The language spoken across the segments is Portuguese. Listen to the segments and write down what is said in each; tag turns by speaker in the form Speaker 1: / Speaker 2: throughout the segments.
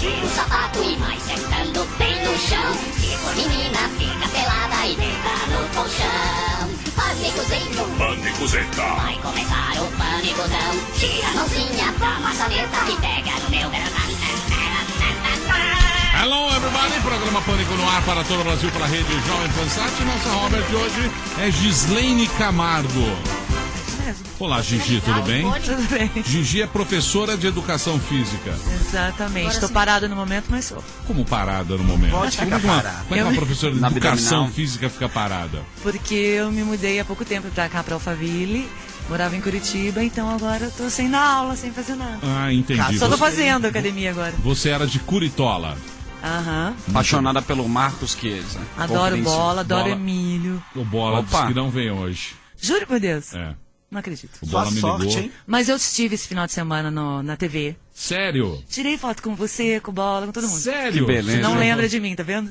Speaker 1: tira o sapato e vai sentando bem no chão. Se for menina, fica pelada e deita no colchão. Pânicozeta. Vai começar o pânicozão. Tira a mãozinha da maçaneta e pega no meu verão.
Speaker 2: Hello, everybody! Programa Pânico no ar para todo o Brasil, pela rede Jovem Pan Sat. Nossa Robert de hoje é Gislaine Camargo. Olá, Gigi, tudo bem?
Speaker 3: Tudo bem.
Speaker 2: Gigi é professora de educação física.
Speaker 3: Exatamente. Estou parada no momento, mas sou.
Speaker 2: Como parada no momento?
Speaker 4: Pode ficar parada.
Speaker 2: Como é que uma professora de educação física fica parada?
Speaker 3: Porque eu me mudei há pouco tempo pra cá, pra Alphaville. Morava em Curitiba, então agora eu tô sem dar aula, sem fazer nada.
Speaker 2: Ah, entendi.
Speaker 3: Só tô fazendo academia agora.
Speaker 2: Você era de Curitola.
Speaker 3: Aham.
Speaker 4: Apaixonada pelo Marcos Chiesa.
Speaker 3: Adoro bola, adoro
Speaker 2: Bola.
Speaker 3: Emílio.
Speaker 2: O Bola
Speaker 4: Opa.
Speaker 2: disse que não vem hoje.
Speaker 3: Juro por Deus.
Speaker 2: É.
Speaker 3: Não acredito.
Speaker 2: O
Speaker 4: Sua
Speaker 2: Bola me
Speaker 4: sorte,
Speaker 2: ligou.
Speaker 4: hein?
Speaker 3: Mas eu estive esse final de semana na TV.
Speaker 2: Sério?
Speaker 3: Tirei foto com você, com o Bola, com todo mundo.
Speaker 2: Sério?
Speaker 4: Que beleza.
Speaker 3: Não
Speaker 4: Você
Speaker 3: lembra de mim, tá vendo?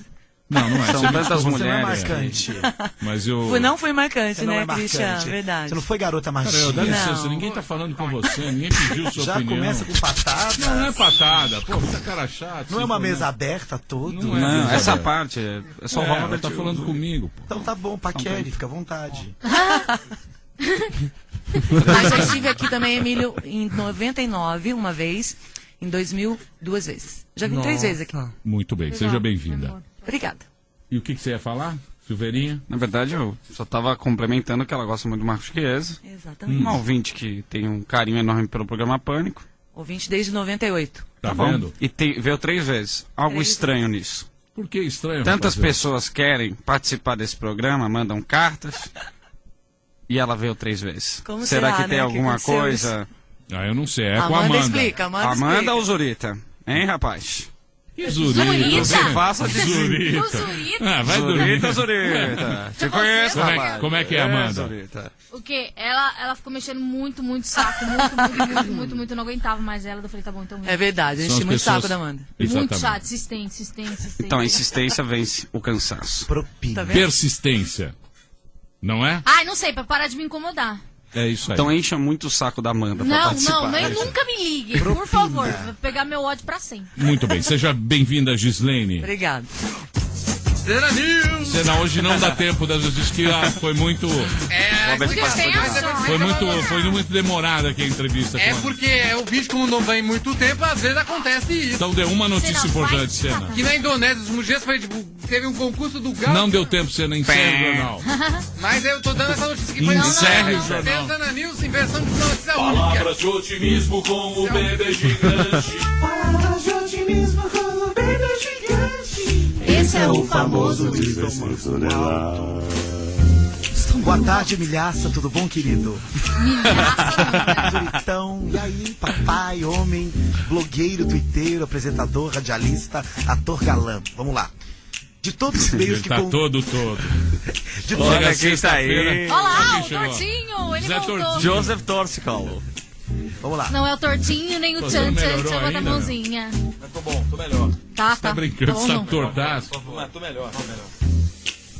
Speaker 2: Não, não é.
Speaker 4: São
Speaker 2: Você me
Speaker 4: tantas
Speaker 2: desculpa,
Speaker 4: mulheres.
Speaker 2: você não é
Speaker 4: marcante.
Speaker 2: Mas eu...
Speaker 3: Não fui marcante,
Speaker 5: Você não
Speaker 3: né,
Speaker 5: é marcante.
Speaker 3: Christian? Verdade.
Speaker 5: Você não foi garota
Speaker 2: Cara,
Speaker 5: machinha.
Speaker 2: dá licença,
Speaker 3: Não.
Speaker 2: ninguém tá falando com você, ninguém pediu sua
Speaker 5: Já
Speaker 2: opinião.
Speaker 5: começa com patada.
Speaker 2: Não é patada, pô, muita cara chata.
Speaker 5: Não é uma
Speaker 2: assim,
Speaker 5: mesa aberta todo.
Speaker 2: Não é.
Speaker 4: Não,
Speaker 2: Isabel.
Speaker 4: essa parte é só o
Speaker 2: Ela
Speaker 4: Robert.
Speaker 2: tá falando comigo, pô.
Speaker 5: Então tá bom, paquere, fica à vontade.
Speaker 3: Mas já estive aqui também, Emílio, em 99, uma vez. Em 2000, 2 vezes. Já vim 3 vezes aqui.
Speaker 2: Muito bem, seja bem-vinda.
Speaker 3: Obrigada.
Speaker 2: E o que você ia falar, Silveirinha?
Speaker 4: Na verdade, eu só tava complementando que ela gosta muito do Marcos Chiesa.
Speaker 3: Exatamente.
Speaker 4: Uma ouvinte que tem um carinho enorme pelo programa Pânico.
Speaker 3: Ouvinte desde 98.
Speaker 2: Tá
Speaker 4: Bom,
Speaker 2: vendo?
Speaker 4: E veio 3 vezes. Algo
Speaker 3: 3
Speaker 4: estranho nisso.
Speaker 2: Por que estranho?
Speaker 4: Tantas
Speaker 2: rapaz?
Speaker 4: pessoas querem participar desse programa, mandam cartas. E ela veio 3 vezes.
Speaker 3: Como
Speaker 4: Será
Speaker 3: será,
Speaker 4: que tem
Speaker 3: né?
Speaker 4: alguma
Speaker 3: Que aconteceu
Speaker 4: coisa?
Speaker 2: Ah, eu não sei, é com a
Speaker 3: Amanda
Speaker 2: Amanda.
Speaker 3: explica, Amanda
Speaker 4: Amanda
Speaker 3: explica.
Speaker 4: ou Zurita? Hein, rapaz?
Speaker 2: Que Zurita?
Speaker 6: Zurita?
Speaker 4: Você faça de
Speaker 2: Zurita.
Speaker 6: O Zurita?
Speaker 2: Ah, vai dormir.
Speaker 4: Zurita, Zurita. Te conheço,
Speaker 2: Como é-
Speaker 4: rapaz.
Speaker 2: como é que é, Amanda?
Speaker 4: Zurita.
Speaker 6: O quê? Ela ficou mexendo muito saco. Muito. Eu não aguentava mais ela. Eu falei, tá bom, então.
Speaker 3: É verdade, a gente
Speaker 2: São
Speaker 3: tinha muito
Speaker 2: as pessoas-
Speaker 3: saco da Amanda.
Speaker 6: Muito
Speaker 2: Exatamente.
Speaker 6: chato, insistente.
Speaker 4: Então a insistência vence o cansaço.
Speaker 5: Propina.
Speaker 3: Tá vendo?
Speaker 2: Persistência. Não é?
Speaker 6: Ai, não sei, pra parar de me incomodar.
Speaker 2: É isso aí.
Speaker 4: Então encha muito o saco da Amanda pra
Speaker 6: Não,
Speaker 4: participar.
Speaker 6: nem nunca me ligue. Por favor, vou pegar meu ódio pra sempre.
Speaker 2: Muito bem, seja bem-vinda, Gislaine.
Speaker 3: Obrigada.
Speaker 2: Cena, hoje não dá tempo, das vezes que foi muito...
Speaker 6: Muito extenso.
Speaker 2: Foi muito demorada aqui a entrevista.
Speaker 7: É
Speaker 2: com a-
Speaker 7: porque o vídeo, como não vem muito tempo, às vezes acontece isso.
Speaker 2: Então dê uma notícia
Speaker 6: Cena,
Speaker 2: importante,
Speaker 6: vai.
Speaker 2: Cena.
Speaker 7: Que na Indonésia, os últimos dias, foi, tipo, teve um concurso do Galo.
Speaker 2: Não deu tempo, Cena, encerra o jornal.
Speaker 7: Mas eu tô dando essa notícia que foi
Speaker 2: Encerre o
Speaker 7: Não,
Speaker 2: jornal.
Speaker 7: Cena News em versão de notícia única.
Speaker 8: Palavras de otimismo com o bebê gigante. Palavras de otimismo com o bebê gigante.
Speaker 6: Esse é o
Speaker 8: famoso
Speaker 5: Boa tarde, milhaça, tudo bom, querido? Zuritão, e aí, papai, homem, blogueiro, tuiteiro, apresentador, radialista, ator galã. Vamos lá. De todos os meios
Speaker 2: Ele
Speaker 5: que...
Speaker 2: tá todo.
Speaker 5: de
Speaker 2: Chega
Speaker 4: Olha quem tá
Speaker 2: sexta-feira.
Speaker 4: aí.
Speaker 6: Olha lá,
Speaker 2: Quem
Speaker 6: o
Speaker 2: chegou?
Speaker 6: Tortinho, ele
Speaker 2: Zé
Speaker 6: voltou.
Speaker 2: Tortinho.
Speaker 4: Joseph Torsicolo.
Speaker 5: Vamos lá.
Speaker 6: Não é o Tortinho, nem o
Speaker 2: Pô,
Speaker 6: Tchan
Speaker 2: não
Speaker 6: Tchan,
Speaker 2: melhorou
Speaker 6: chama da
Speaker 2: ainda,
Speaker 6: mãozinha.
Speaker 4: Tô bom, tô melhor.
Speaker 6: Tá.
Speaker 2: Tá brincando,
Speaker 6: bom,
Speaker 2: tá
Speaker 6: não.
Speaker 2: tortaço.
Speaker 4: Tô melhor.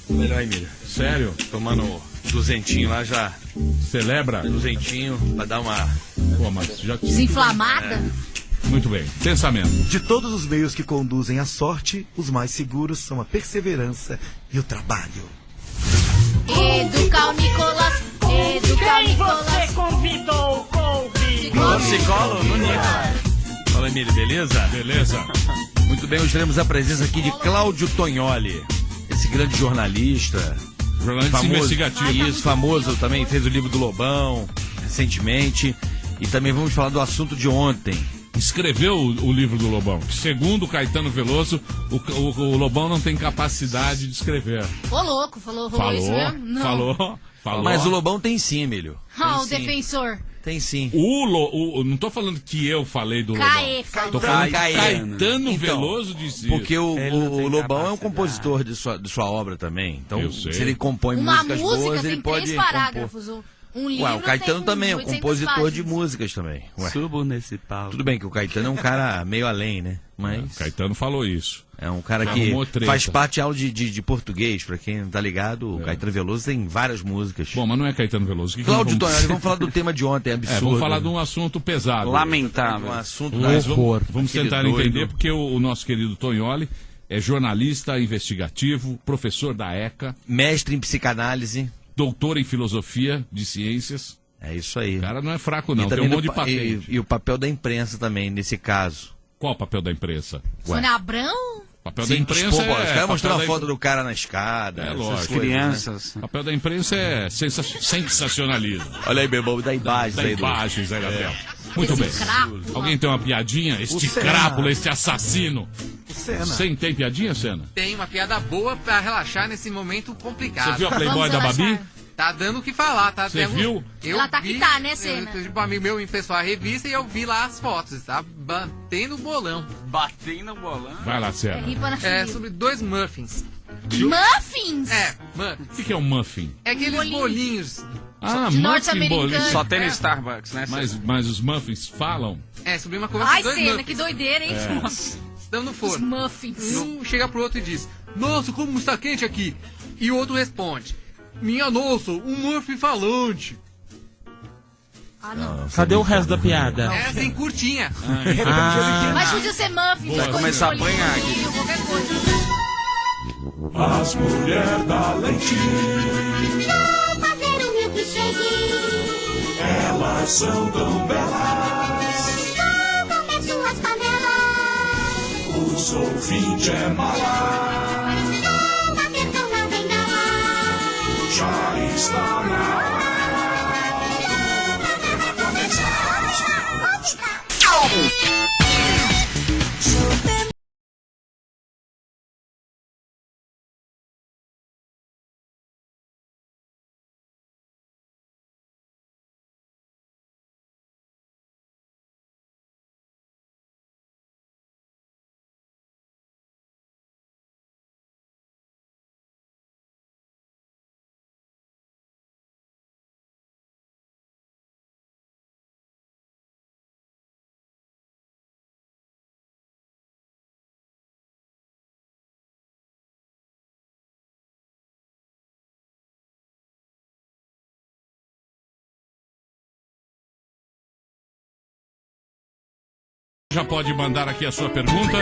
Speaker 4: Tô melhor, Emílio.
Speaker 2: Sério?
Speaker 9: Tomando duzentinho lá já.
Speaker 2: Celebra?
Speaker 9: Duzentinho pra dar uma.
Speaker 2: Pô, mas já...
Speaker 6: Desinflamada?
Speaker 2: Muito bem. Pensamento.
Speaker 5: De todos os meios que conduzem à sorte, os mais seguros são a perseverança e o trabalho.
Speaker 6: Educar o Nicolas. Educar o Nicolas.
Speaker 8: convidou,
Speaker 9: Torsicolo no nível. Fala, Emílio, beleza?
Speaker 2: Beleza?
Speaker 9: Muito bem, hoje teremos a presença aqui de Cláudio Tognoli, esse grande jornalista.
Speaker 2: Jornalista investigativo.
Speaker 9: Isso, famoso também, fez o livro do Lobão recentemente. E também vamos falar do assunto de ontem.
Speaker 2: Escreveu o livro do Lobão, que segundo Caetano Veloso, o Lobão não tem capacidade de escrever.
Speaker 6: Ô, louco, falou isso mesmo? Não.
Speaker 2: Falou.
Speaker 9: Mas o Lobão tem sim, Emílio.
Speaker 6: Ah, o
Speaker 9: Tem sim.
Speaker 6: defensor.
Speaker 9: Tem sim.
Speaker 2: Não tô falando que eu falei do
Speaker 6: Caê,
Speaker 2: Lobão.
Speaker 6: falou.
Speaker 2: Tô falando que
Speaker 9: Caetano.
Speaker 2: Caetano
Speaker 9: Então,
Speaker 2: Veloso disse
Speaker 9: Porque
Speaker 2: isso.
Speaker 9: o Lobão é um compositor de sua obra também. Então,
Speaker 2: Eu sei.
Speaker 9: se ele compõe
Speaker 6: Uma
Speaker 9: músicas
Speaker 6: música
Speaker 9: boas,
Speaker 6: tem
Speaker 9: ele pode
Speaker 6: 3
Speaker 9: compor.
Speaker 6: parágrafos. Um livro
Speaker 9: Ué, o Caetano
Speaker 6: tem
Speaker 9: também é um
Speaker 6: 800
Speaker 9: compositor
Speaker 6: páginas.
Speaker 9: de músicas também. Ué.
Speaker 4: Subo nesse palco.
Speaker 9: Tudo bem que o Caetano é um cara meio além, né? Mas
Speaker 2: O Caetano falou isso.
Speaker 9: é um cara que
Speaker 2: Arrumou treta.
Speaker 9: faz parte de aula de português. Pra quem não tá ligado, o Caetano Veloso tem várias músicas.
Speaker 2: Bom, mas não é Caetano Veloso. O que
Speaker 9: Cláudio
Speaker 2: que nós
Speaker 9: Tonholi, vamos falar do tema de ontem, é absurdo.
Speaker 2: vamos falar de um assunto pesado.
Speaker 4: Lamentável.
Speaker 9: Um assunto
Speaker 2: Mas
Speaker 9: horror.
Speaker 2: vamos
Speaker 9: Aquele
Speaker 2: tentar
Speaker 9: doido.
Speaker 2: entender, porque o nosso querido Tonholi é jornalista investigativo, professor da ECA,
Speaker 9: Mestre em psicanálise.
Speaker 2: doutor em filosofia de ciências.
Speaker 9: É isso aí.
Speaker 2: O cara não é fraco, não.
Speaker 9: E
Speaker 2: Tem
Speaker 9: também
Speaker 2: um monte de
Speaker 9: do pa-
Speaker 2: patente.
Speaker 9: e o papel da imprensa também, nesse caso.
Speaker 2: Qual o papel da imprensa?
Speaker 6: Sônia Abrão?
Speaker 2: O papel da imprensa
Speaker 9: expor,
Speaker 2: é...
Speaker 9: os caras mostrando a
Speaker 2: papel da
Speaker 9: foto do cara na escada.
Speaker 2: É
Speaker 9: essas
Speaker 2: lógico.
Speaker 9: coisas, né?
Speaker 4: Crianças.
Speaker 2: O papel da imprensa é sensacionalismo.
Speaker 9: Olha aí, meu irmão, dá imagens
Speaker 2: Dá
Speaker 9: aí. do-
Speaker 2: imagens aí, Gabriel. Muito bem.
Speaker 6: crápula.
Speaker 2: Alguém tem uma piadinha? Este
Speaker 5: Senna.
Speaker 2: crápula, este assassino.
Speaker 5: O Senna.
Speaker 2: Você tem piadinha, Senna?
Speaker 7: Tem uma piada boa pra relaxar nesse momento complicado.
Speaker 2: Você viu a Playboy
Speaker 6: Vamos
Speaker 2: da
Speaker 6: relaxar.
Speaker 2: Babi?
Speaker 7: Tá dando o que falar, tá?
Speaker 2: Você viu?
Speaker 6: Ela tá que tá, né, Senna?
Speaker 7: Tipo, um amigo meu emprestou a revista e eu vi lá as fotos. Tá batendo bolão.
Speaker 4: Batendo bolão.
Speaker 2: Vai lá,
Speaker 6: É
Speaker 2: Senna.
Speaker 6: ripa na
Speaker 7: É
Speaker 6: chilipa.
Speaker 7: sobre 2 muffins.
Speaker 6: Muffins?
Speaker 7: Muffins.
Speaker 2: O que é um muffin?
Speaker 7: É aqueles
Speaker 6: Bolinho.
Speaker 7: bolinhos.
Speaker 2: Ah,
Speaker 6: de
Speaker 2: muffin
Speaker 6: norte-americano.
Speaker 2: bolinho.
Speaker 4: Só tem no Starbucks, né?
Speaker 2: Mas os muffins falam?
Speaker 7: É, sobre uma conversa
Speaker 6: Ai,
Speaker 7: de 2
Speaker 6: Senna,
Speaker 7: muffins.
Speaker 6: que doideira, hein?
Speaker 7: Estão no
Speaker 6: Os
Speaker 7: forno.
Speaker 6: muffins.
Speaker 7: Um chega pro outro e diz: Nossa, como está quente aqui. E o outro responde: Minha nossa, um muffin falante.
Speaker 6: Ah, não.
Speaker 10: Cadê o resto da piada?
Speaker 7: É assim, curtinha.
Speaker 6: Mas podia ser muffins.
Speaker 2: Vai
Speaker 4: começar a apanhar aqui.
Speaker 6: bolinho, qualquer coisa.
Speaker 8: As mulheres da leite,
Speaker 1: Vou fazer um milkshake.
Speaker 8: elas são tão belas.
Speaker 1: Vou comer suas panelas.
Speaker 8: Os ouvintes é mala,
Speaker 1: Vou bater com na bengala.
Speaker 8: já está na hora.
Speaker 2: Já pode mandar aqui a sua pergunta,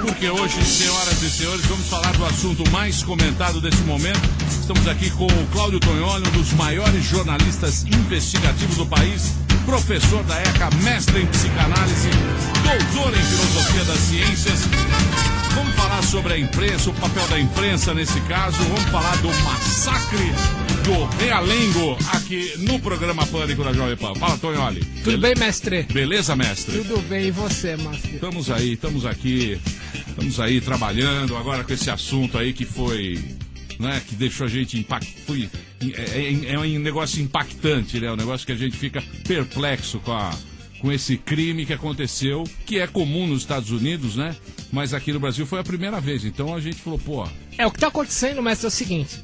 Speaker 2: porque hoje, senhoras e senhores, vamos falar do assunto mais comentado desse momento. Estamos aqui com o Cláudio Tonholi, um dos maiores jornalistas investigativos do país, professor da ECA, mestre em psicanálise, doutor em filosofia das ciências. Vamos falar sobre a imprensa, o papel da imprensa nesse caso. Vamos falar do massacre do Realengo aqui no programa Pânico da Jovem Pan. Fala, Tonholi.
Speaker 10: Tudo bem, mestre?
Speaker 2: Beleza, mestre?
Speaker 10: Tudo bem, e você, mestre?
Speaker 2: Estamos aí trabalhando agora com esse assunto aí que foi, né, que deixou a gente impactado. É um negócio impactante, né? Um negócio que a gente fica perplexo com esse crime que aconteceu, que é comum nos Estados Unidos, né? Mas aqui no Brasil foi a primeira vez. Então a gente falou, pô,
Speaker 10: É, o que tá acontecendo, mestre, é o seguinte.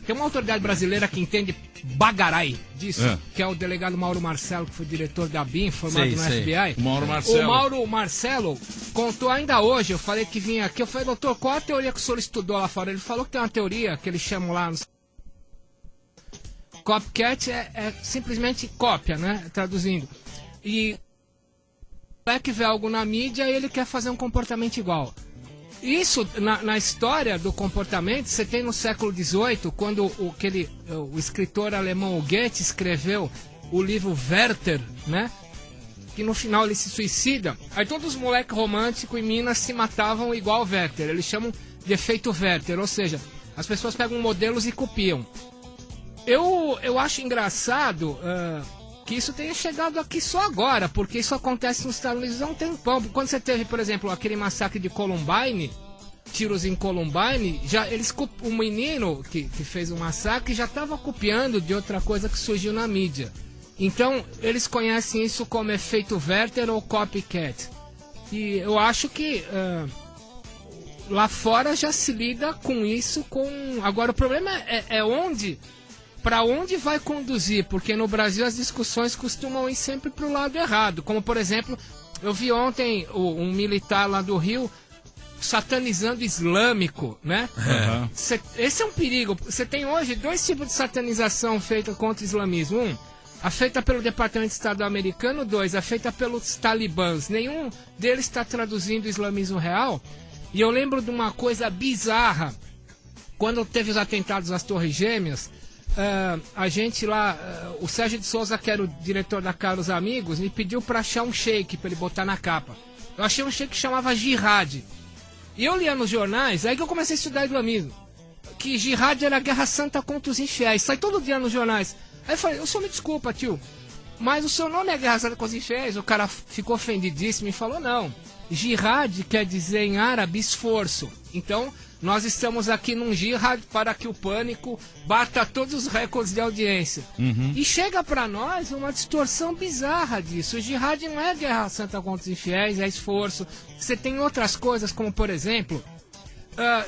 Speaker 10: Tem uma autoridade brasileira que entende bagarai disso, que é o delegado Mauro Marcelo, que foi diretor da BIM, formado no FBI.
Speaker 2: o Mauro Marcelo.
Speaker 10: O Mauro Marcelo contou ainda hoje, eu falei que vinha aqui, eu falei, doutor, qual a teoria que o senhor estudou lá fora? Ele falou que tem uma teoria que eles chamam lá... Copycat é simplesmente cópia, né? Traduzindo. E o moleque vê algo na mídia e ele quer fazer um comportamento igual. Isso, na história do comportamento, você tem no século XVIII, quando o escritor alemão Goethe escreveu o livro Werther, né? Que no final ele se suicida. Aí todos os moleques românticos em Minas se matavam igual o Werther. Eles chamam de efeito Werther, ou seja, as pessoas pegam modelos e copiam. Eu acho engraçado que isso tenha chegado aqui só agora, porque isso acontece nos Estados Unidos há um tempão. Quando você teve, por exemplo, aquele massacre de Columbine, tiros em Columbine, o menino que fez o massacre já estava copiando de outra coisa que surgiu na mídia. Então, eles conhecem isso como efeito Werther ou copycat. E eu acho que lá fora já se lida com isso. Agora, o problema é onde... para onde vai conduzir, porque no Brasil as discussões costumam ir sempre para o lado errado. Como, por exemplo, eu vi ontem um militar lá do Rio satanizando islâmico, né? Esse é um perigo. Você tem hoje 2 tipos de satanização feita contra o islamismo. A feita pelo Departamento de Estado americano. 2, a feita pelos talibãs. Nenhum deles está traduzindo o islamismo real. E eu lembro de uma coisa bizarra. Quando teve os atentados às Torres Gêmeas, a gente lá, o Sérgio de Souza, que era o diretor da Carlos Amigos, me pediu para achar um sheik para ele botar na capa. Eu achei um sheik que chamava Jihad. E eu lia nos jornais, aí que eu comecei a estudar islamismo. Que Jihad era a guerra santa contra os infiéis. Sai todo dia nos jornais. Aí eu falei, o senhor me desculpa, tio, mas o seu nome é guerra santa contra os infiéis? O cara ficou ofendidíssimo e falou, não. Jihad quer dizer em árabe esforço. Então, nós estamos aqui num jihad para que o Pânico bata todos os recordes de audiência. E chega pra nós uma distorção bizarra disso. O jihad não é guerra santa contra os infiéis, é esforço. Você tem outras coisas, como por exemplo,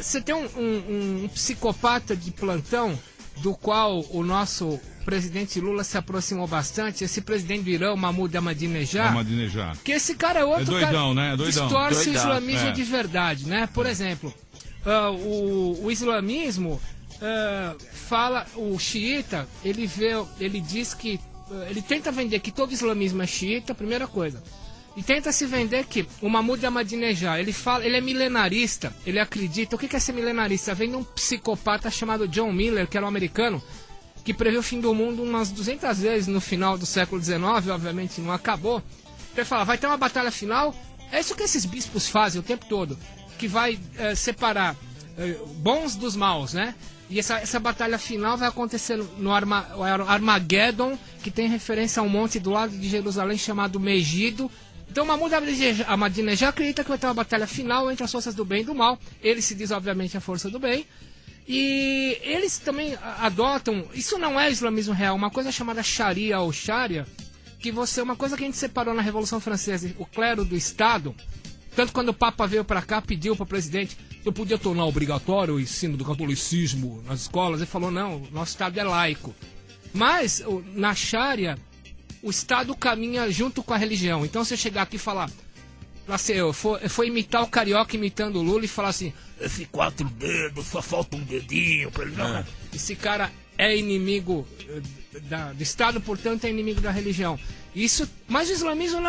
Speaker 10: você tem um psicopata de plantão, do qual o nosso presidente Lula se aproximou bastante, esse presidente do Irã, Mahmoud Ahmadinejad, que esse cara é outro
Speaker 2: doidão,
Speaker 10: cara,
Speaker 2: né? É doidão.
Speaker 10: Distorce o islamismo de verdade, né? Por exemplo, o islamismo fala, o xiita, ele diz que, ele tenta vender que todo islamismo é xiita, primeira coisa. E tenta se vender que o Mahmoud Ahmadinejad, ele é milenarista, ele acredita. O que é ser milenarista? Vem de um psicopata chamado John Miller, que era um americano, que previu o fim do mundo umas 200 vezes no final do século XIX, obviamente não acabou. Ele fala, vai ter uma batalha final, é isso que esses bispos fazem o tempo todo, que vai separar bons dos maus, né? E essa batalha final vai acontecer no Armageddon, que tem referência a um monte do lado de Jerusalém chamado Megido. Então Mahmoud Ahmadinejad acredita que vai ter uma batalha final entre as forças do bem e do mal. Ele se diz, obviamente, a força do bem. E eles também adotam... Isso não é islamismo real, uma coisa chamada Sharia ou Sharia, que uma coisa que a gente separou na Revolução Francesa, o clero do Estado. Tanto quando o Papa veio para cá, pediu para o presidente, eu podia tornar obrigatório o ensino do catolicismo nas escolas. Ele falou, não, nosso Estado é laico. Mas, na Sharia, o Estado caminha junto com a religião. Então, se eu chegar aqui e falar, assim, eu for imitar o carioca imitando o Lula e falar assim, esse 4 dedos, só falta um dedinho. Esse cara é inimigo do Estado, portanto, é inimigo da religião. Mas o islamismo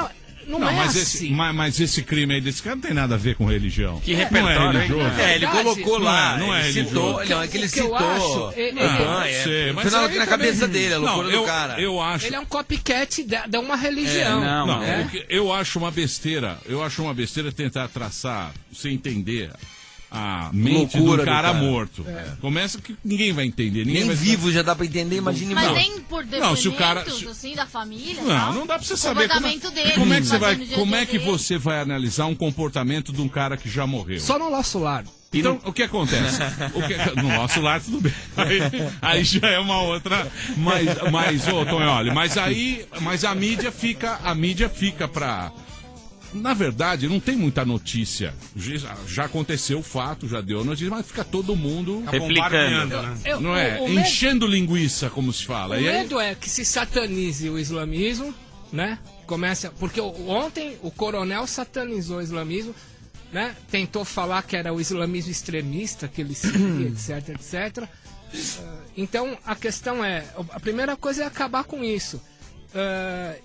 Speaker 10: não é assim.
Speaker 2: Mas esse crime aí desse cara não tem nada a ver com religião.
Speaker 9: Que repertório,
Speaker 2: não é religioso.
Speaker 9: Ele colocou lá,
Speaker 2: não é
Speaker 9: ele citou. Não, é que ele citou.
Speaker 2: Mas
Speaker 9: aqui na cabeça dele, a loucura do cara.
Speaker 2: Eu acho...
Speaker 10: Ele é um copycat de uma religião.
Speaker 2: Eu acho uma besteira. Eu acho uma besteira tentar traçar, você entender a mente do cara morto. Começa que ninguém vai entender.
Speaker 9: Nem vivo já dá pra entender, imagine
Speaker 6: Mas
Speaker 9: mal.
Speaker 6: nem por depoimentos, assim, da família.
Speaker 2: Não dá pra você saber como é que você vai analisar um comportamento de um cara que já morreu.
Speaker 10: Só no nosso lar.
Speaker 2: Então, o que acontece? No nosso lar, tudo bem. Aí já é uma outra. Mas Tonholi, mas a mídia fica pra. Na verdade, não tem muita notícia. Já aconteceu o fato, já deu notícia, mas fica todo mundo
Speaker 9: replicando,
Speaker 2: né? Não é? Enchendo linguiça, como se fala.
Speaker 10: O medo é que se satanize o islamismo, né? Porque ontem o coronel satanizou o islamismo, né? Tentou falar que era o islamismo extremista, que ele seguia, etc, etc. Então, a questão a primeira coisa é acabar com isso.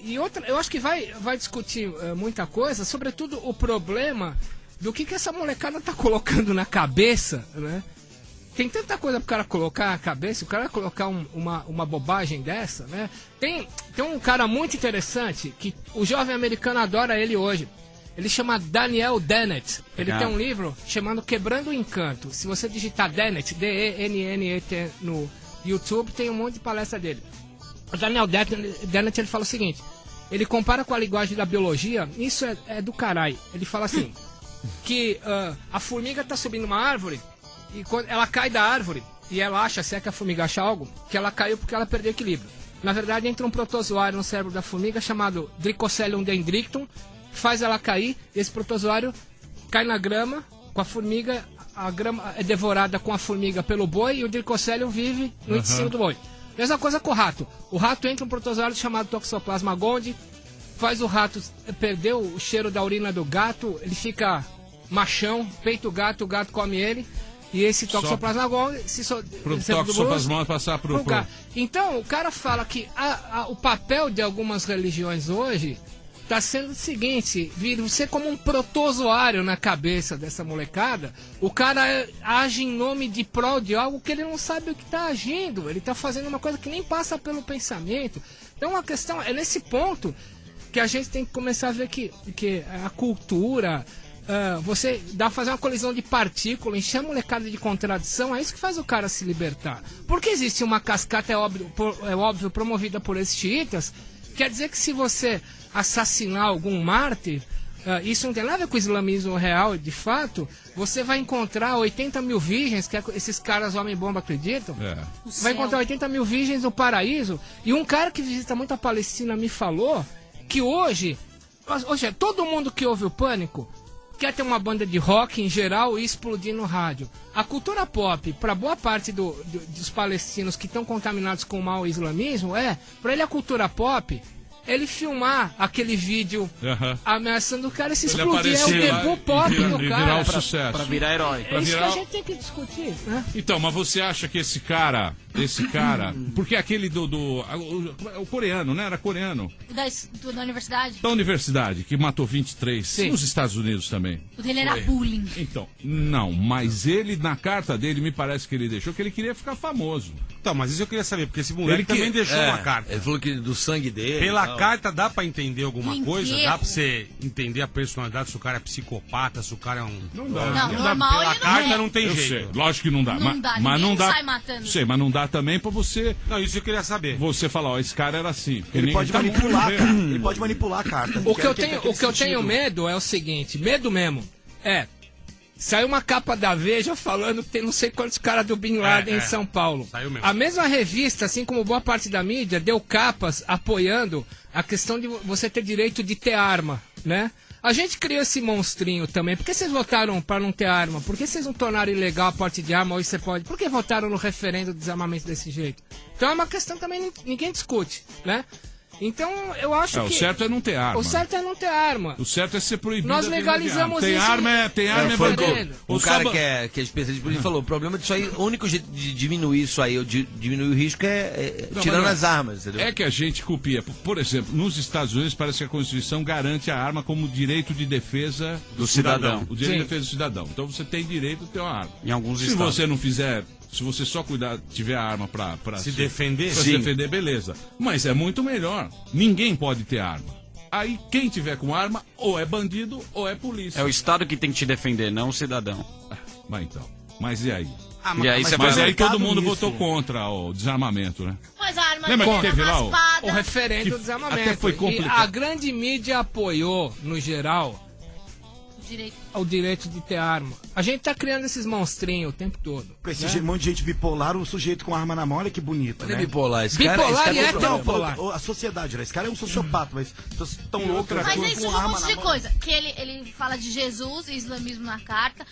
Speaker 10: E outra, eu acho que vai discutir muita coisa, sobretudo o problema do que essa molecada tá colocando na cabeça, né? Tem tanta coisa pro cara colocar na cabeça, o cara vai colocar uma bobagem dessa, né? Tem um cara muito interessante, que o jovem americano adora ele hoje. Ele chama Daniel Dennett. Ele tem um livro chamado Quebrando o Encanto. Se você digitar Dennett, D-E-N-N-E-T, no YouTube, tem um monte de palestra dele. O Daniel Dennett, ele fala o seguinte, ele compara com a linguagem da biologia, isso é do caralho. Ele fala assim, que a formiga tá subindo uma árvore, e quando ela cai da árvore, e ela acha, se é que a formiga acha algo, que ela caiu porque ela perdeu equilíbrio. Na verdade, entra um protozoário no cérebro da formiga chamado Dricocelium dendrictum, faz ela cair, e esse protozoário cai na grama, com a formiga, a grama é devorada com a formiga pelo boi, e o Dricocelium vive no intestino do boi. Mesma coisa com o rato. O rato entra um protozoário chamado Toxoplasma gondii, faz o rato perder o cheiro da urina do gato, ele fica machão, peita o gato come ele, e esse Toxoplasma gondii
Speaker 2: Pro Toxoplasma passar pro
Speaker 10: gato. Então, o cara fala que o papel de algumas religiões hoje tá sendo o seguinte, você como um protozoário na cabeça dessa molecada, o cara age em nome de prol de algo que ele não sabe o que tá agindo, ele tá fazendo uma coisa que nem passa pelo pensamento. Então a questão é nesse ponto que a gente tem que começar a ver que a cultura, você fazer uma colisão de partículas, encher a molecada de contradição, é isso que faz o cara se libertar. Porque existe uma cascata, é óbvio, promovida por esses xiitas, quer dizer que se você assassinar algum mártir, isso não tem nada a ver com o islamismo real, de fato, você vai encontrar 80 mil virgens, que esses caras homem-bomba acreditam, vai encontrar 80 mil virgens no paraíso, e um cara que visita muito a Palestina me falou que hoje todo mundo que ouve o Pânico quer ter uma banda de rock em geral e explodir no rádio. A cultura pop, para boa parte dos palestinos que estão contaminados com o mau islamismo, para ele a cultura pop, ele filmar aquele vídeo ameaçando o cara e se explodir. É o debut pop do cara.
Speaker 2: Virar um sucesso.
Speaker 4: Pra virar herói.
Speaker 10: É isso que a gente tem que discutir, né?
Speaker 2: Então, mas você acha que esse cara, porque aquele o coreano, né? Era coreano.
Speaker 6: Da universidade?
Speaker 2: Da universidade, que matou 23. Nos Estados Unidos também.
Speaker 6: O dele era bullying.
Speaker 2: Então, não, mas ele, na carta dele, me parece que ele deixou que ele queria ficar famoso.
Speaker 11: Então, mas isso eu queria saber, porque esse moleque também deixou uma carta.
Speaker 9: Ele falou que do sangue dele.
Speaker 11: Pela carta dá pra entender alguma coisa? Dá pra você entender a personalidade, se o cara é psicopata, se o cara é um...
Speaker 2: Não dá.
Speaker 6: Não, normal
Speaker 11: pela
Speaker 6: ele
Speaker 11: carta
Speaker 6: não
Speaker 11: não tem jeito.
Speaker 2: Sei, lógico que não dá.
Speaker 6: Não dá,
Speaker 2: mas não dá.
Speaker 6: Sai matando.
Speaker 2: Sei, mas não dá também pra você...
Speaker 11: Não, isso eu queria saber.
Speaker 2: Você falar, ó, esse cara era assim.
Speaker 5: Ele pode manipular, ele pode manipular a carta.
Speaker 10: O que eu tenho medo é o seguinte, medo mesmo, saiu uma capa da Veja falando que tem não sei quantos caras do Bin Laden em São Paulo.
Speaker 11: Saiu mesmo.
Speaker 10: A mesma revista, assim como boa parte da mídia, deu capas apoiando a questão de você ter direito de ter arma, né? A gente criou esse monstrinho também. Por que vocês votaram para não ter arma? Por que vocês não tornaram ilegal a porte de arma? Hoje você pode. Por que votaram no referendo do desarmamento desse jeito? Então é uma questão que também ninguém discute, né? Então, eu acho que...
Speaker 2: O certo é não ter arma.
Speaker 10: O certo é não ter arma.
Speaker 2: O certo é ser proibido.
Speaker 10: Nós legalizamos
Speaker 2: tem
Speaker 10: isso.
Speaker 2: Arma é bandido.
Speaker 9: O cara que é especialista por isso falou, o problema disso aí, o único jeito de diminuir isso aí, ou de diminuir o risco é tirando as armas, entendeu?
Speaker 2: É que a gente copia. Por exemplo, nos Estados Unidos parece que a Constituição garante a arma como direito de defesa
Speaker 4: do cidadão.
Speaker 2: O direito de defesa do cidadão. Então você tem direito de ter uma arma.
Speaker 4: Em alguns
Speaker 2: Se
Speaker 4: estados.
Speaker 2: você não fizer... Se você só tiver a arma pra
Speaker 11: se defender?
Speaker 2: Pra se defender, beleza. Mas é muito melhor. Ninguém pode ter arma. Aí quem tiver com arma, ou é bandido, ou é polícia.
Speaker 4: É o Estado que tem que te defender, não o cidadão.
Speaker 2: Mas então. Mas e aí?
Speaker 4: E aí você
Speaker 2: Mas
Speaker 4: vai
Speaker 2: aí todo mundo votou contra o desarmamento, né?
Speaker 6: Mas a arma
Speaker 2: Lembra que teve lá
Speaker 10: o referendo do desarmamento.
Speaker 2: Até foi complicado.
Speaker 10: E a grande mídia apoiou, no geral, o direito de ter arma. A gente tá criando esses monstrinhos o tempo todo.
Speaker 5: Com esse monte de gente bipolar, o sujeito com arma na mão, olha que bonito,
Speaker 9: Não é
Speaker 5: né?
Speaker 9: bipolar, esse
Speaker 10: Bipolar
Speaker 9: cara
Speaker 10: e heterobipolar.
Speaker 5: A sociedade, né? Esse cara é um sociopata, mas pessoas tão loucas
Speaker 6: Mas
Speaker 5: com
Speaker 6: isso é um
Speaker 5: arma
Speaker 6: monte
Speaker 5: na
Speaker 6: de
Speaker 5: mão.
Speaker 6: coisa. Que ele fala de Jesus e islamismo na carta.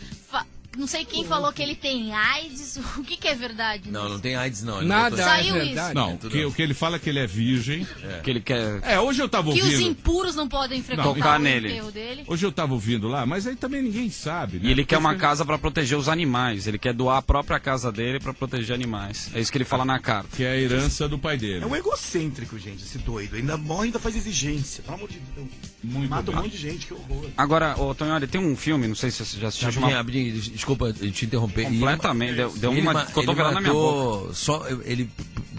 Speaker 6: Não sei quem falou que ele tem AIDS. O que é verdade?
Speaker 9: Não, não tem AIDS, não. Ele
Speaker 10: Nada
Speaker 9: botou-
Speaker 6: Saiu
Speaker 10: é verdade.
Speaker 2: Não, o que ele fala é que ele é virgem.
Speaker 4: Que ele quer...
Speaker 2: Hoje eu tava
Speaker 6: Que os
Speaker 2: ouvindo.
Speaker 6: impuros não podem frequentar
Speaker 4: tocar
Speaker 6: o
Speaker 4: nele.
Speaker 6: enterro dele.
Speaker 2: Hoje eu tava ouvindo lá, mas aí também ninguém sabe, né?
Speaker 4: E ele quer uma
Speaker 2: Porque-
Speaker 4: casa pra proteger os animais. Ele quer doar a própria casa dele pra proteger animais. É isso que ele fala na carta.
Speaker 2: Que é a herança do pai dele.
Speaker 5: É um egocêntrico, gente, esse doido. Ainda morre, ainda faz exigência. Pelo amor de Deus.
Speaker 2: Muito
Speaker 5: Mata
Speaker 2: bem.
Speaker 5: um monte de gente, que horror.
Speaker 4: Agora, ô Tonholi, tem um filme, não sei se você já assistiu.
Speaker 9: Rapidinho, desculpa te interromper.
Speaker 4: Completamente, deu uma cotovelada na minha boca.
Speaker 9: Ele